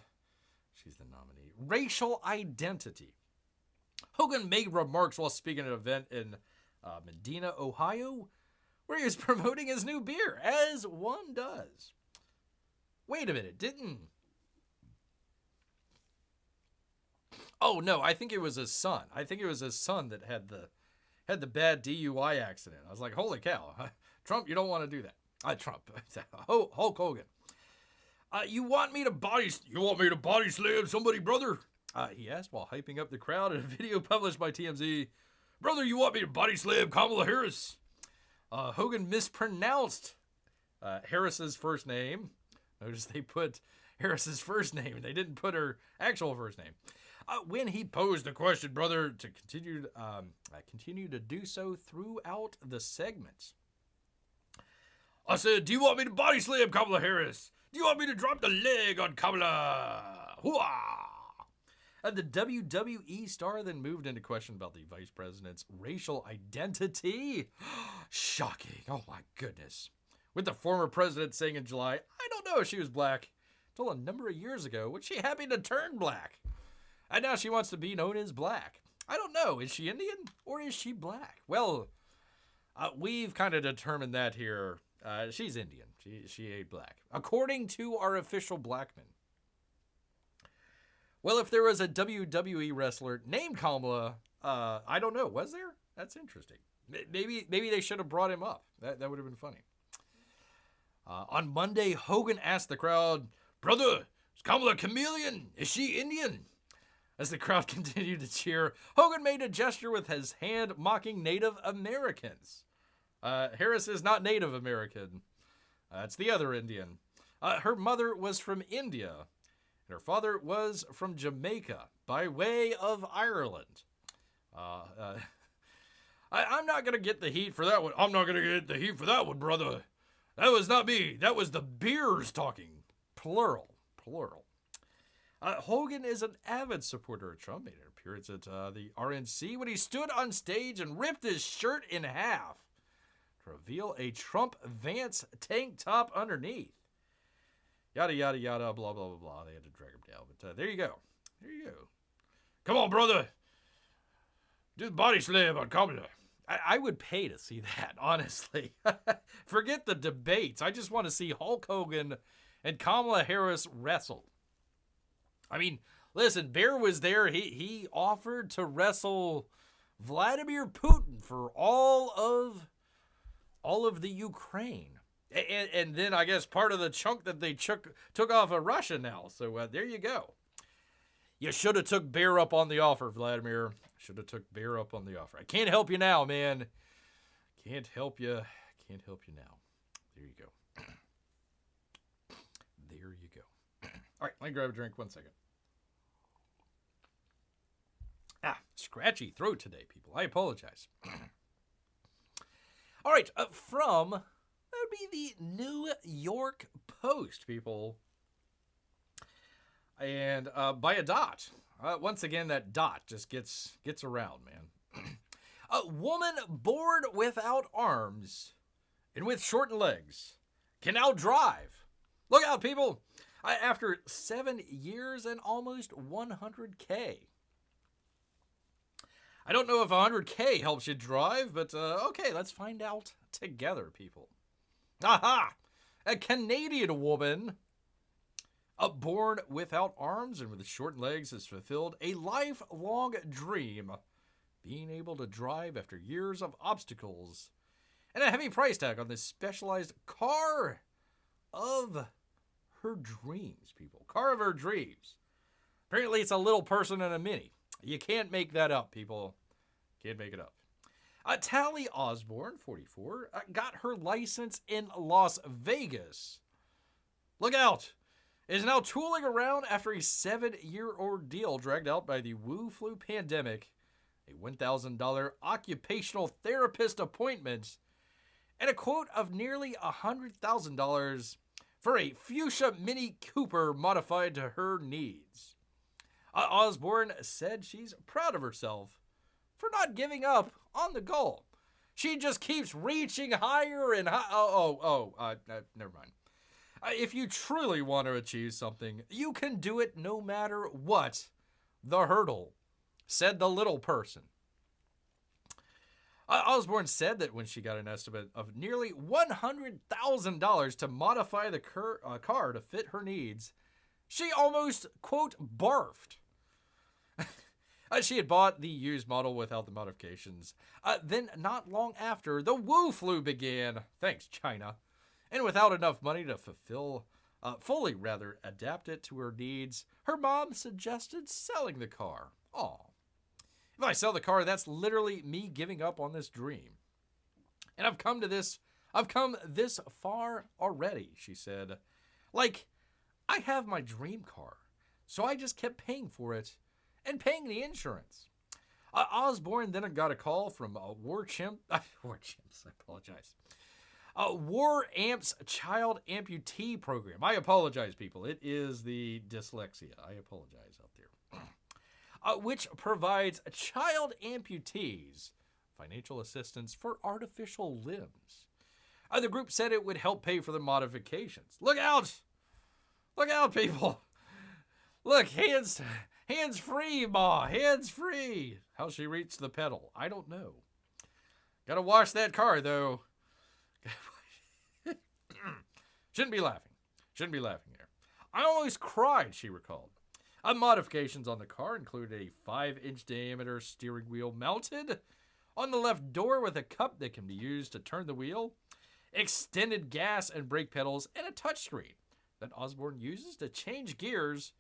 nominee. Racial identity. Hogan made remarks while speaking at an event in Medina, Ohio, where he was promoting his new beer, as one does. Wait a minute, didn't... Oh, no, I think it was his son. I think it was his son that had the bad DUI accident. I was like, holy cow. Trump, you don't want to do that. Trump. Hulk Hogan. You want me to body slam somebody, brother? He asked while hyping up the crowd in a video published by TMZ. Brother, you want me to body slam Kamala Harris? Hogan mispronounced Harris's first name. Notice they put Harris's first name. They didn't put her actual first name. When he posed the question, brother, to continue to do so throughout the segment. I said, do you want me to body slam Kamala Harris? Do you want me to drop the leg on Kamala? Hooah! The WWE star then moved into question about the vice president's racial identity. Shocking. Oh my goodness. With the former president saying in July, I don't know if she was black until a number of years ago when she happened to turn black. And now she wants to be known as black. I don't know. Is she Indian or is she black? Well, we've kind of determined that here. She's Indian. She ain't black. According to our official Blackman. Well, if there was a WWE wrestler named Kamala, I don't know. Was there? That's interesting. Maybe they should have brought him up. That would have been funny. On Monday, Hogan asked the crowd, "Brother, is Kamala chameleon? Is she Indian?" As the crowd continued to cheer, Hogan made a gesture with his hand mocking Native Americans. Harris is not Native American. It's the other Indian. Her mother was from India, and her father was from Jamaica, by way of Ireland. I'm not going to get the heat for that one. I'm not going to get the heat for that one, brother. That was not me. That was the beers talking. Plural. Hogan is an avid supporter of Trump. Made an appearance at the RNC when he stood on stage and ripped his shirt in half to reveal a Trump Vance tank top underneath. Yada, yada, yada, blah, blah, blah, blah. They had to drag him down. But there you go. Come on, brother. Do the body slam on Kamala. I would pay to see that, honestly. Forget the debates. I just want to see Hulk Hogan and Kamala Harris wrestle. I mean, listen, Bear was there. He offered to wrestle Vladimir Putin for all of the Ukraine. And then I guess part of the chunk that they took off of Russia now. So there you go. You should have took Bear up on the offer, Vladimir. Should have took Bear up on the offer. I can't help you now, man. Can't help you now. There you go. There you go. All right, let me grab a drink 1 second. Scratchy throat today, people. I apologize. All right, from, that would be the New York Post, people. And by a dot. Once again, that dot just gets around, man. A woman born without arms and with shortened legs can now drive. Look out, people. After 7 years and almost 100K. I don't know if 100K helps you drive, but okay, let's find out together, people. Aha! A Canadian woman, born without arms and with short legs, has fulfilled a lifelong dream, being able to drive after years of obstacles and a heavy price tag on this specialized car of her dreams, people. Car of her dreams. Apparently, it's a little person in a Mini. You can't make that up, people. Can't make it up. Tally Osborne, 44, got her license in Las Vegas. Look out! Is now tooling around after a 7-year ordeal dragged out by the Wu flu pandemic, a $1,000 occupational therapist appointment, and a quote of nearly $100,000 for a fuchsia Mini Cooper modified to her needs. Osborne said she's proud of herself for not giving up on the goal. She just keeps reaching higher and higher. Never mind. If you truly want to achieve something, you can do it no matter what the hurdle, said the little person. Osborne said that when she got an estimate of nearly $100,000 to modify the car to fit her needs, she almost, quote, barfed. She had bought the used model without the modifications. Then, not long after, the Wu flu began. Thanks, China. And without enough money to fully adapt it to her needs, her mom suggested selling the car. Aw. If I sell the car, that's literally me giving up on this dream. And I've come this far already, she said. Like, I have my dream car, so I just kept paying for it and paying the insurance. Osborne then got a call from War Chimps, I apologize. War Amps Child Amputee Program. I apologize, people. It is the dyslexia. I apologize out there. Which provides child amputees financial assistance for artificial limbs. The group said it would help pay for the modifications. Look out! Look out, people! Look, hands free, Ma. Hands free. How she reached the pedal, I don't know. Gotta wash that car, though. Shouldn't be laughing there. I almost cried, she recalled. Modifications on the car included a 5-inch diameter steering wheel mounted on the left door with a cup that can be used to turn the wheel, extended gas and brake pedals, and a touchscreen that Osborne uses to change gears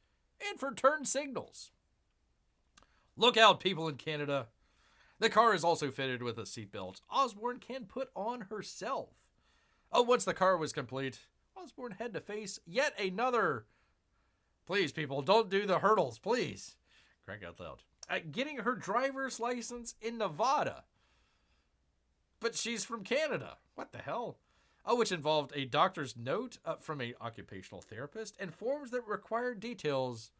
and for turn signals. Look out, people in Canada. The car is also fitted with a seatbelt Osborne can put on herself. Once the car was complete, Osborne had to face yet another... Please, people, don't do the hurdles, please. Crank out loud. Getting her driver's license in Nevada. But she's from Canada. What the hell? Which involved a doctor's note from an occupational therapist and forms that required details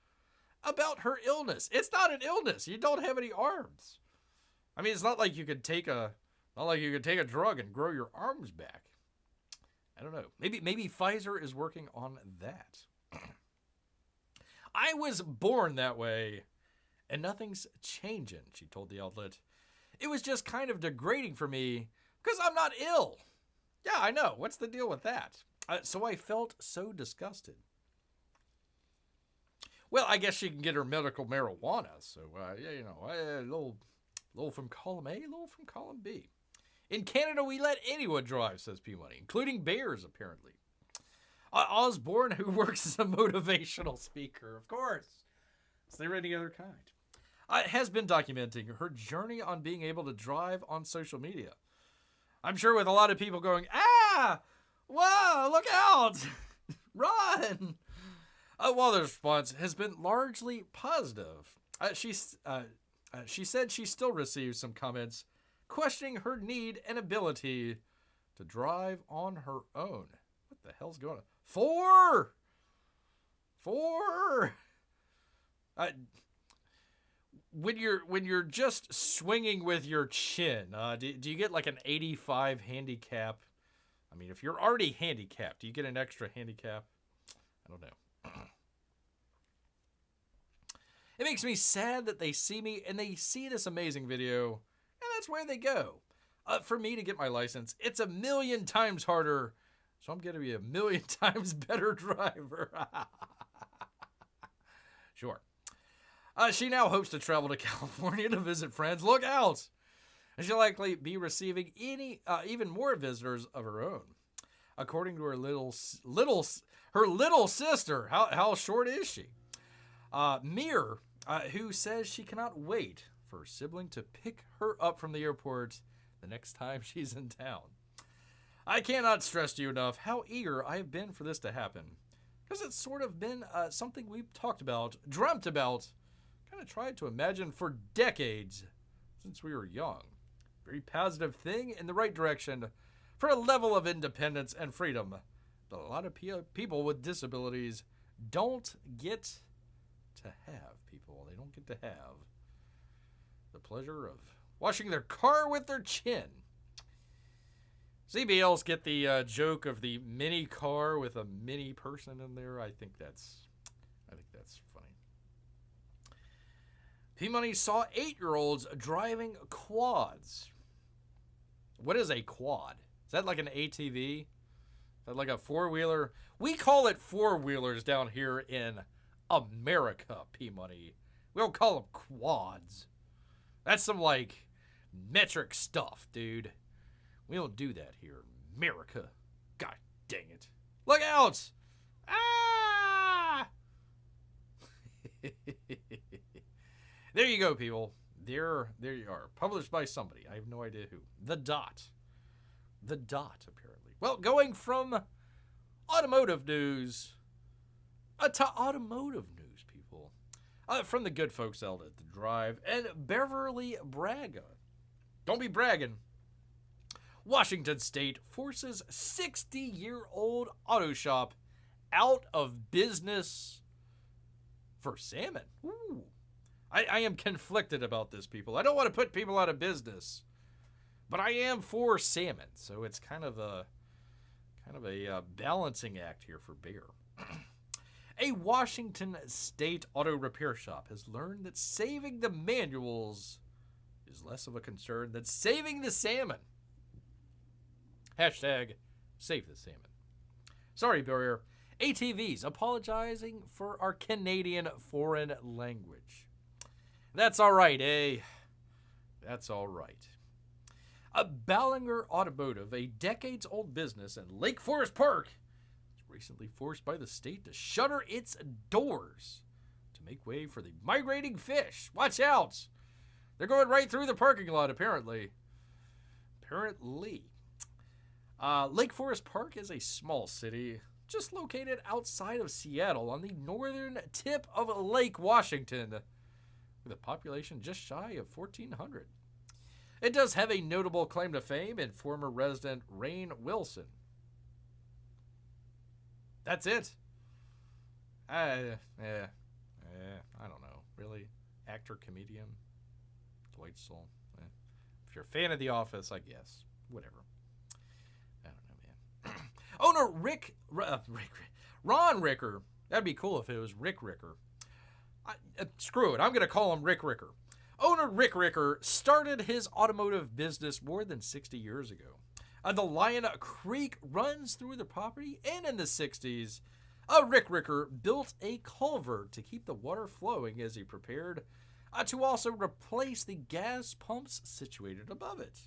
about her illness. It's not an illness. You don't have any arms. I mean, it's not like you could take a drug and grow your arms back. I don't know. Maybe Pfizer is working on that. I was born that way, and nothing's changing, she told the outlet. It was just kind of degrading for me because I'm not ill. Yeah, I know. What's the deal with that? So I felt so disgusted. Well, I guess she can get her medical marijuana. So, yeah, you know, a little from column A, a little from column B. In Canada, we let anyone drive, says P-Money, including bears, apparently. Osborne, who works as a motivational speaker, of course. Is there any other kind? Has been documenting her journey on being able to drive on social media. I'm sure with a lot of people going, whoa, look out, run. While the response has been largely positive, she said she still receives some comments questioning her need and ability to drive on her own. What the hell's going on? Four. When you're just swinging with your chin, do you get like an 85 handicap? I mean, if you're already handicapped, do you get an extra handicap? I don't know. It makes me sad that they see me and they see this amazing video, and that's where they go. For me to get my license, it's 1,000,000 times harder, so I'm going to be 1,000,000 times better driver. Sure. She now hopes to travel to California to visit friends. Look out! And she'll likely be receiving even more visitors of her own. According to her little sister, how short is she? Mir, who says she cannot wait for her sibling to pick her up from the airport the next time she's in town. I cannot stress to you enough how eager I have been for this to happen, because it's sort of been something we've talked about, dreamt about, kind of tried to imagine for decades since we were young. Very positive thing in the right direction for a level of independence and freedom that a lot of people with disabilities don't get to have. They don't get to have the pleasure of washing their car with their chin. CBLs get the joke of the mini car with a mini person in there. I think that's funny. P-Money saw 8-year-olds driving quads. What is a quad? Is that like an ATV? Is that like a four-wheeler? We call it four-wheelers down here in America, P-Money. We don't call them quads. That's some, like, metric stuff, dude. We don't do that here in America. God dang it. Look out! Ah! There you go, people. There you are. Published by somebody. I have no idea who. The Dot, apparently. Well, going from automotive news to automotive news, people. From the good folks out at the Drive and Beverly Braga. Don't be bragging. Washington State forces 60-year-old auto shop out of business for salmon. Ooh. I am conflicted about this, people. I don't want to put people out of business, but I am for salmon, so it's kind of a balancing act here for Bear. A Washington State auto repair shop has learned that saving the manuals is less of a concern than saving the salmon. Hashtag save the salmon. Sorry, Barrier. ATVs apologizing for our Canadian foreign language. That's all right, eh? That's all right. A Ballinger Automotive, a decades-old business in Lake Forest Park, was recently forced by the state to shutter its doors to make way for the migrating fish. Watch out! They're going right through the parking lot, apparently. Lake Forest Park is a small city just located outside of Seattle on the northern tip of Lake Washington, with a population just shy of 1,400. It does have a notable claim to fame in former resident Rainn Wilson. That's it. I don't know. Really? Actor, comedian, Dwight Soul. If you're a fan of The Office, I guess. Whatever. I don't know, man. Owner Ron Ricker. That'd be cool if it was Rick Ricker. Screw it. I'm going to call him Rick Ricker. Owner Rick Ricker started his automotive business more than 60 years ago. The Lion Creek runs through the property, and in the 60s, Rick Ricker built a culvert to keep the water flowing as he prepared to also replace the gas pumps situated above it.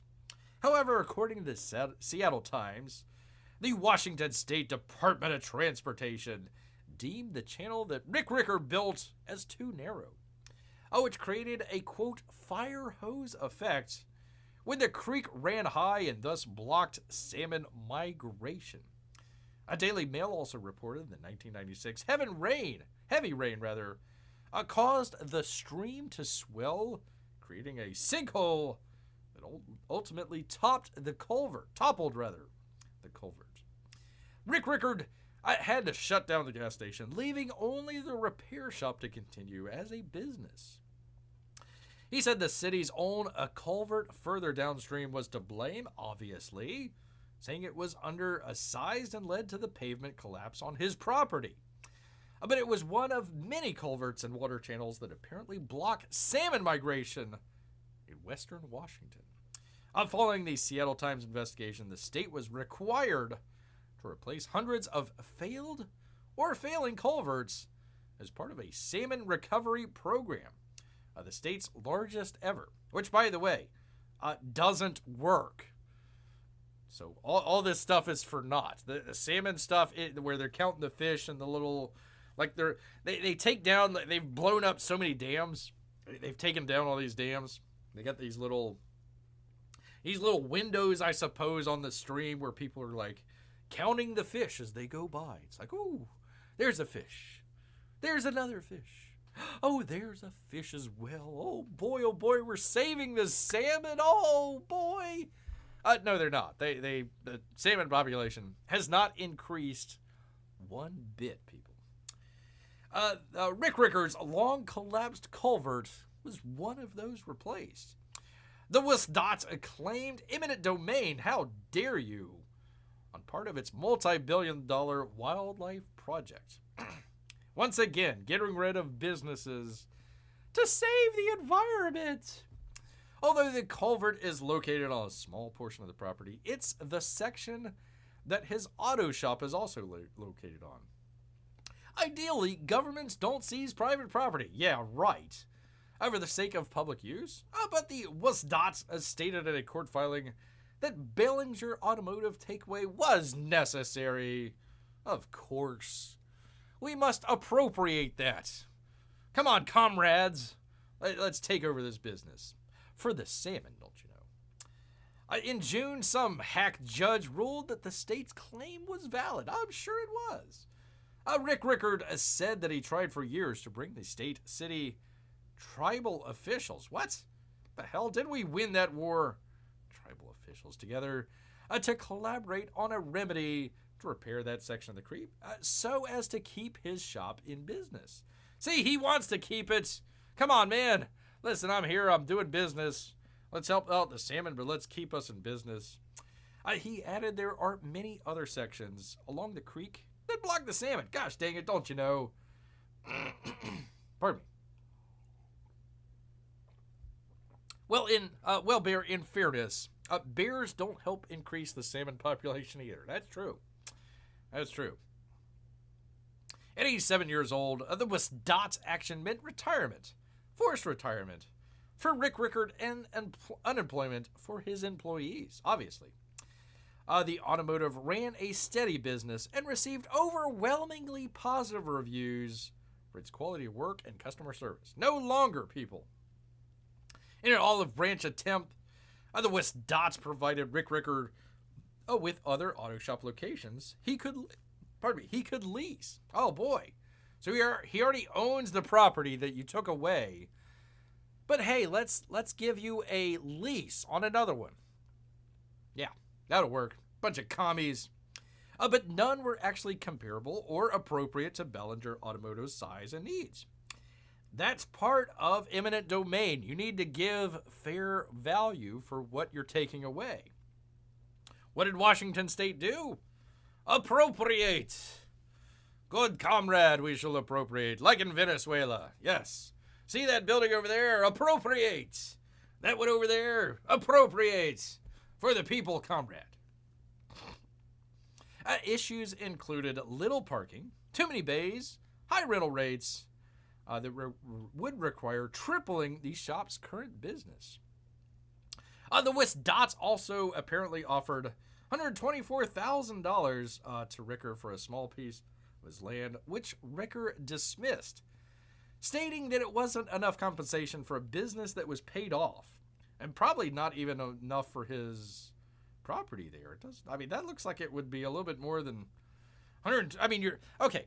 However, according to the Seattle Times, the Washington State Department of Transportation deemed the channel that Rick Ricker built as too narrow, which created a, quote, fire hose effect when the creek ran high and thus blocked salmon migration. A Daily Mail also reported that 1996 heavy rain caused the stream to swell, creating a sinkhole that ultimately toppled the culvert. Rick Rickard had to shut down the gas station, leaving only the repair shop to continue as a business. He said the city's own culvert further downstream was to blame, obviously, saying it was undersized and led to the pavement collapse on his property. But it was one of many culverts and water channels that apparently block salmon migration in western Washington. Following the Seattle Times investigation, the state was required to replace hundreds of failed or failing culverts as part of a salmon recovery program, the state's largest ever, which, by the way, doesn't work. So all this stuff is for naught. The salmon stuff, where they're counting the fish and the little, like they take down, they've blown up so many dams. They've taken down all these dams. They got these little windows, I suppose, on the stream where people are like counting the fish as they go by. It's like, oh, there's a fish. There's another fish. Oh, there's a fish as well. Oh boy, we're saving the salmon. Oh boy. No, they're not. The salmon population has not increased one bit, people. Rick Ricker's long collapsed culvert was one of those replaced. The WSDOT claimed eminent domain, how dare you, on part of its multi-billion-dollar wildlife project. Once again, getting rid of businesses to save the environment. Although the culvert is located on a small portion of the property, it's the section that his auto shop is also located on. Ideally, governments don't seize private property. Yeah, right. For the sake of public use. But the WSDOT has stated in a court filing that Ballinger Automotive takeaway was necessary. Of course. We must appropriate that. Come on, comrades. Let's take over this business. For the salmon, don't you know? In June, some hack judge ruled that the state's claim was valid. I'm sure it was. Rick Rickard said that he tried for years to bring the city tribal officials. What the hell? Didn't we win that war? Tribal officials together to collaborate on a remedy to repair that section of the creek so as to keep his shop in business. See, he wants to keep it. Come on, man. Listen, I'm here. I'm doing business. Let's help out the salmon, but let's keep us in business. He added there are many other sections along the creek that block the salmon. Gosh dang it, don't you know? Pardon me. Well, Bear, in fairness, bears don't help increase the salmon population either. That's true. That's true. At 87 years old, the WSDOT's action meant retirement. Forced retirement. for Rick Rickard and unemployment for his employees, obviously. The automotive ran a steady business and received overwhelmingly positive reviews for its quality of work and customer service. No longer, people. In an olive branch attempt, the West Dots provided Rick Rickard with other auto shop locations he could lease. Oh boy. So he already owns the property that you took away. But hey, let's give you a lease on another one. Yeah, that'll work. Bunch of commies. But none were actually comparable or appropriate to Bellinger Automotive's size and needs. That's part of eminent domain. You need to give fair value for what you're taking away. What did Washington State do? Appropriate. Good comrade, we shall appropriate. Like in Venezuela. Yes. See that building over there? Appropriate. That one over there? Appropriate. For the people, comrade. Issues included little parking, too many bays, high rental rates that would require tripling the shop's current business. The West Dots also apparently offered $124,000 to Ricker for a small piece of his land, which Ricker dismissed, stating that it wasn't enough compensation for a business that was paid off, and probably not even enough for his property there. It does. I mean, that looks like it would be a little bit more than 100. I mean, you're okay.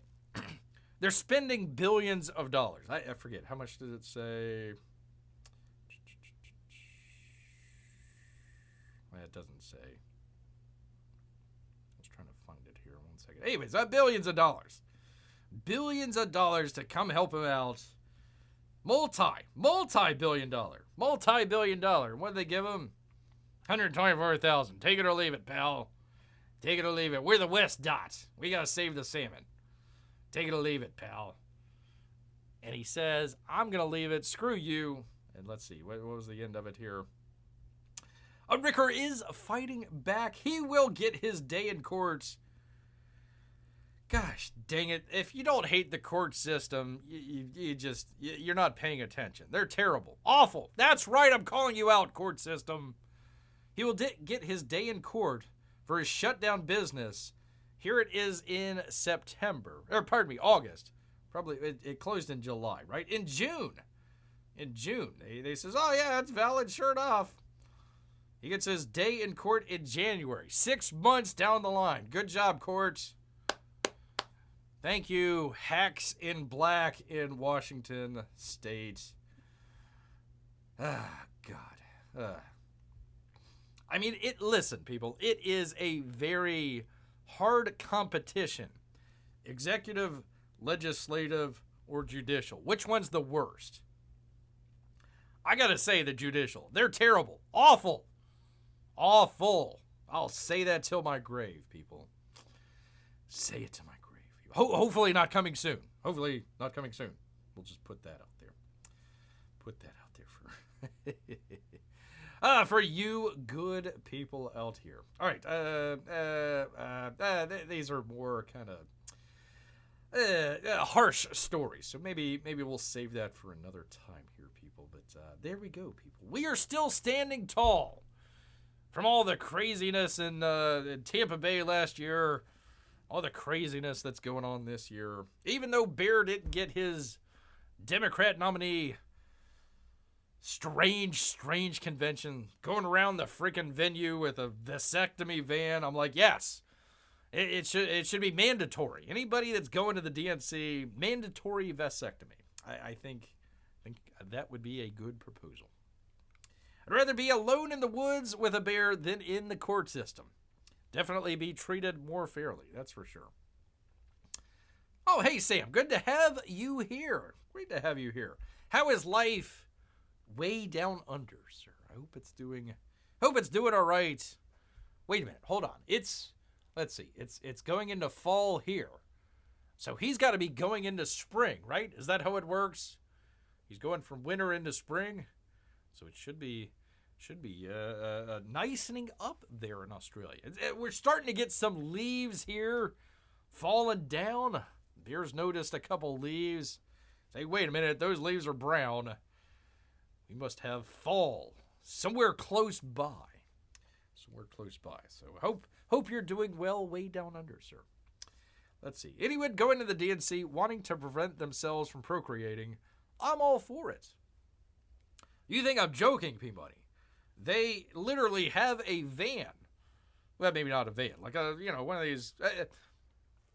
They're spending billions of dollars. I forget how much did it say. Well, it doesn't say. I was trying to find it here. 1 second. Anyways, billions of dollars. Billions of dollars to come help him out. Multi-billion dollar. What did they give him? $124,000. Take it or leave it, pal. Take it or leave it. We're the West Dots. We gotta save the salmon. Take it or leave it, pal. And he says, I'm gonna leave it. Screw you. And let's see. What was the end of it here? Ricker is fighting back. He will get his day in court. Gosh dang it. If you don't hate the court system, you're not paying attention. They're terrible. Awful. That's right. I'm calling you out, court system. He will get his day in court for his shutdown business. Here it is in August. Probably it closed in July, right? In June. They says, oh yeah, that's valid, sure enough. He gets his day in court in January. 6 months down the line. Good job, court. Thank you, hacks in black in Washington State. Ah, God. I mean, listen, people, it is a very hard competition. Executive, legislative, or judicial. Which one's the worst? I gotta say the judicial. They're terrible. Awful. I'll say that till my grave, people. Say it to my grave. Hopefully not coming soon. We'll just put that out there. For you good people out here. All right. These are more kind of harsh stories. So maybe we'll save that for another time here, people. But there we go, people. We are still standing tall from all the craziness in Tampa Bay last year. All the craziness that's going on this year. Even though Bear didn't get his Democrat nominee, strange convention, going around the freaking venue with a vasectomy van. I'm like, yes, it should be mandatory. Anybody that's going to the DNC, mandatory vasectomy. I think that would be a good proposal. I'd rather be alone in the woods with a bear than in the court system. Definitely be treated more fairly, that's for sure. Oh, hey, Sam, good to have you here. Great to have you here. How is life way down under, sir? I hope it's doing all right. Wait a minute, hold on. Let's see, it's going into fall here. So he's got to be going into spring, right? Is that how it works? He's going from winter into spring. So it should be nicening up there in Australia. We're starting to get some leaves here falling down. Bear's noticed a couple leaves. Say, wait a minute, those leaves are brown. We must have fall somewhere close by. Somewhere close by. So hope you're doing well way down under, sir. Let's see. Anyone going to the DNC wanting to prevent themselves from procreating, I'm all for it. You think I'm joking, Peabody? They literally have a van. Well, maybe not a van. Like one of these,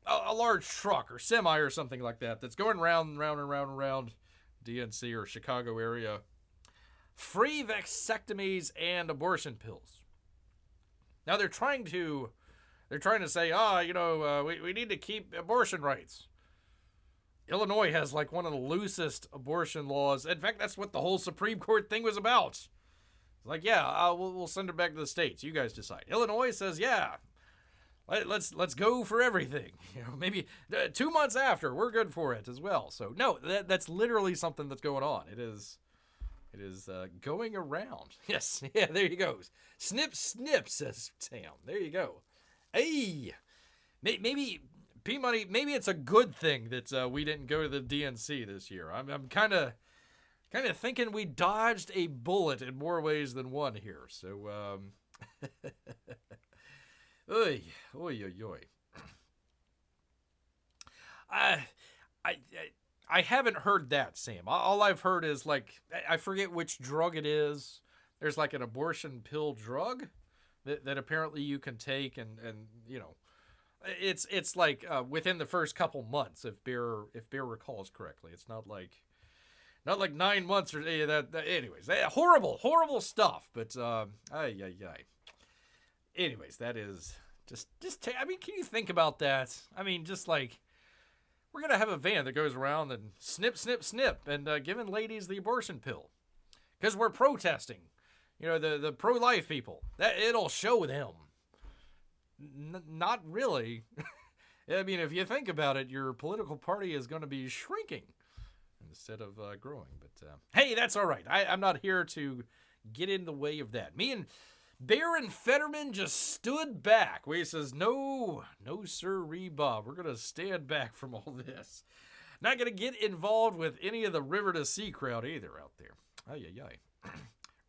a large truck or semi or something like that that's going round and round and round and round DNC or Chicago area. Free vasectomies and abortion pills. Now they're trying to say, we need to keep abortion rights. Illinois has like one of the loosest abortion laws. In fact, that's what the whole Supreme Court thing was about. It's like, we'll send it back to the states. You guys decide. Illinois says, let's go for everything. Maybe 2 months after, we're good for it as well. So no, that's literally something that's going on. It is going around. Yes, yeah, there you go. Snip, snip, says Sam. There you go. Hey, maybe P-Money, maybe it's a good thing that we didn't go to the DNC this year. I'm kind of thinking we dodged a bullet in more ways than one here. So, oy. I haven't heard that, Sam. All I've heard is, like, I forget which drug it is. There's like an abortion pill drug that apparently you can take, and it's like within the first couple months, if Bear recalls correctly. It's not like 9 months or that. Anyways, horrible stuff. But anyways, that is just. I mean, can you think about that? I mean, just like, we're going to have a van that goes around and snip, snip, snip, and giving ladies the abortion pill. Because we're protesting. The pro-life people. That it'll show them. Not really. I mean, if you think about it, your political party is going to be shrinking instead of growing. But hey, that's all right. I'm not here to get in the way of that. Me and Bear and Fetterman just stood back. He says, no, sirree, Bob. We're going to stand back from all this. Not going to get involved with any of the River to Sea crowd either out there. Ay.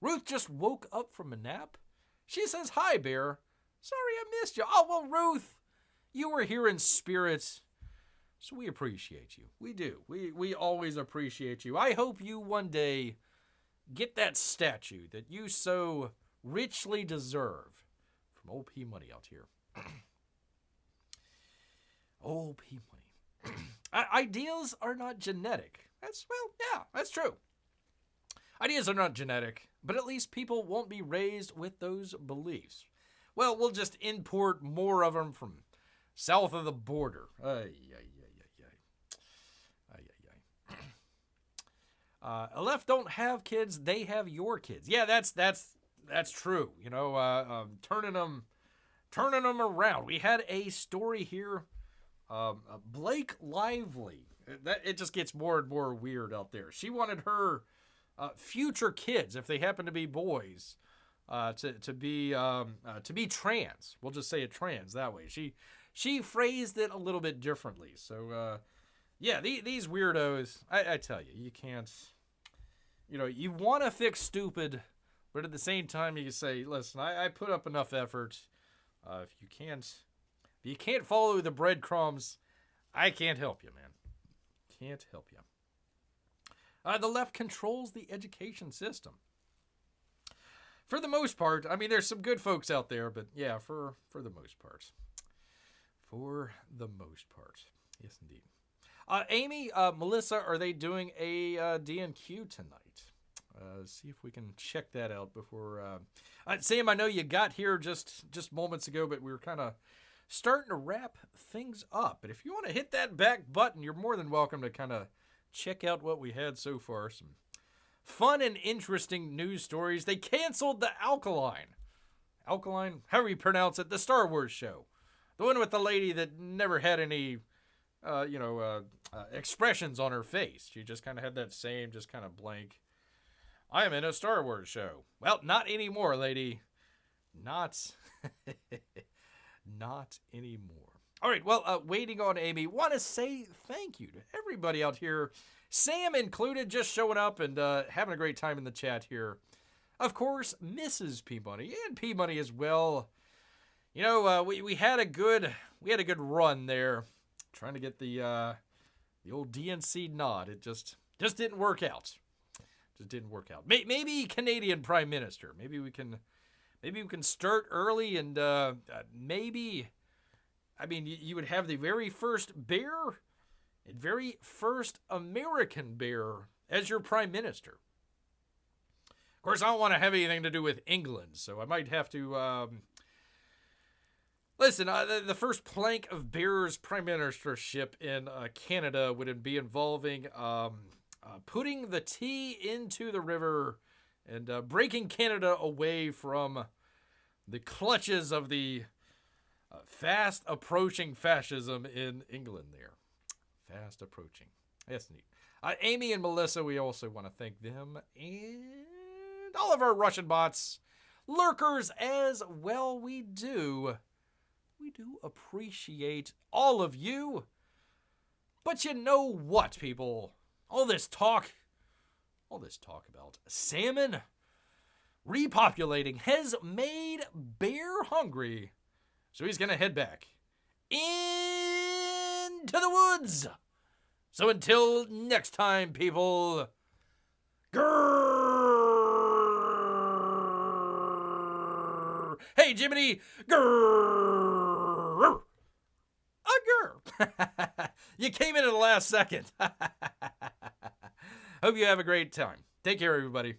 Ruth just woke up from a nap. She says, hi, Bear. Sorry I missed you. Oh, well, Ruth, you were here in spirit, so we appreciate you. We do. We always appreciate you. I hope you one day get that statue that you so richly deserve from old P Money out here. Old P Money. Ideas are not genetic. That's true. Ideas are not genetic, but at least people won't be raised with those beliefs. Well, we'll just import more of them from south of the border. Left don't have kids; they have your kids. Yeah, that's true. Turning them around. We had a story here. Blake Lively. It just gets more and more weird out there. She wanted her future kids, if they happen to be boys, to be trans. We'll just say it trans that way. She phrased it a little bit differently. So these weirdos, I tell you, you can't. You want to fix stupid, but at the same time you say, listen, I put up enough effort. If you can't follow the breadcrumbs, I can't help you, man. Can't help you. The left controls the education system. For the most part, I mean, there's some good folks out there, but yeah, for the most part. For the most part. Yes, indeed. Amy, Melissa, are they doing a DNQ tonight? See if we can check that out before... Sam, I know you got here just moments ago, but we were kind of starting to wrap things up. But if you want to hit that back button, you're more than welcome to kind of check out what we had so far. Some fun and interesting news stories. They canceled the Alkaline, however you pronounce it, the Star Wars show. The one with the lady that never had any, expressions on her face. She just kind of had that same, just kind of blank, I am in a Star Wars show. Well, not anymore, lady. Not anymore. All right, well, waiting on Amy, want to say thank you to everybody out here Sam included, just showing up and having a great time in the chat here. Of course, Mrs. P-Money and P-Money as well. You know, we had a good run there, trying to get the old DNC nod. It just didn't work out. Maybe Canadian Prime Minister. Maybe we can start early and maybe. I mean, you would have the very first bear, and very first American bear as your Prime Minister. Of course, I don't want to have anything to do with England, so I might have to. Listen, the first plank of Bear's prime ministership in Canada would be involving putting the tea into the river and breaking Canada away from the clutches of the fast approaching fascism in England there. Fast approaching. That's neat. Amy and Melissa, we also want to thank them and all of our Russian bots, lurkers as well. We do appreciate all of you. But you know what, people? All this talk about salmon repopulating has made Bear hungry. So he's going to head back into the woods. So until next time, people, grrr. Hey, Jiminy, grrr. A grrr. You came in at the last second. Hope you have a great time. Take care, everybody.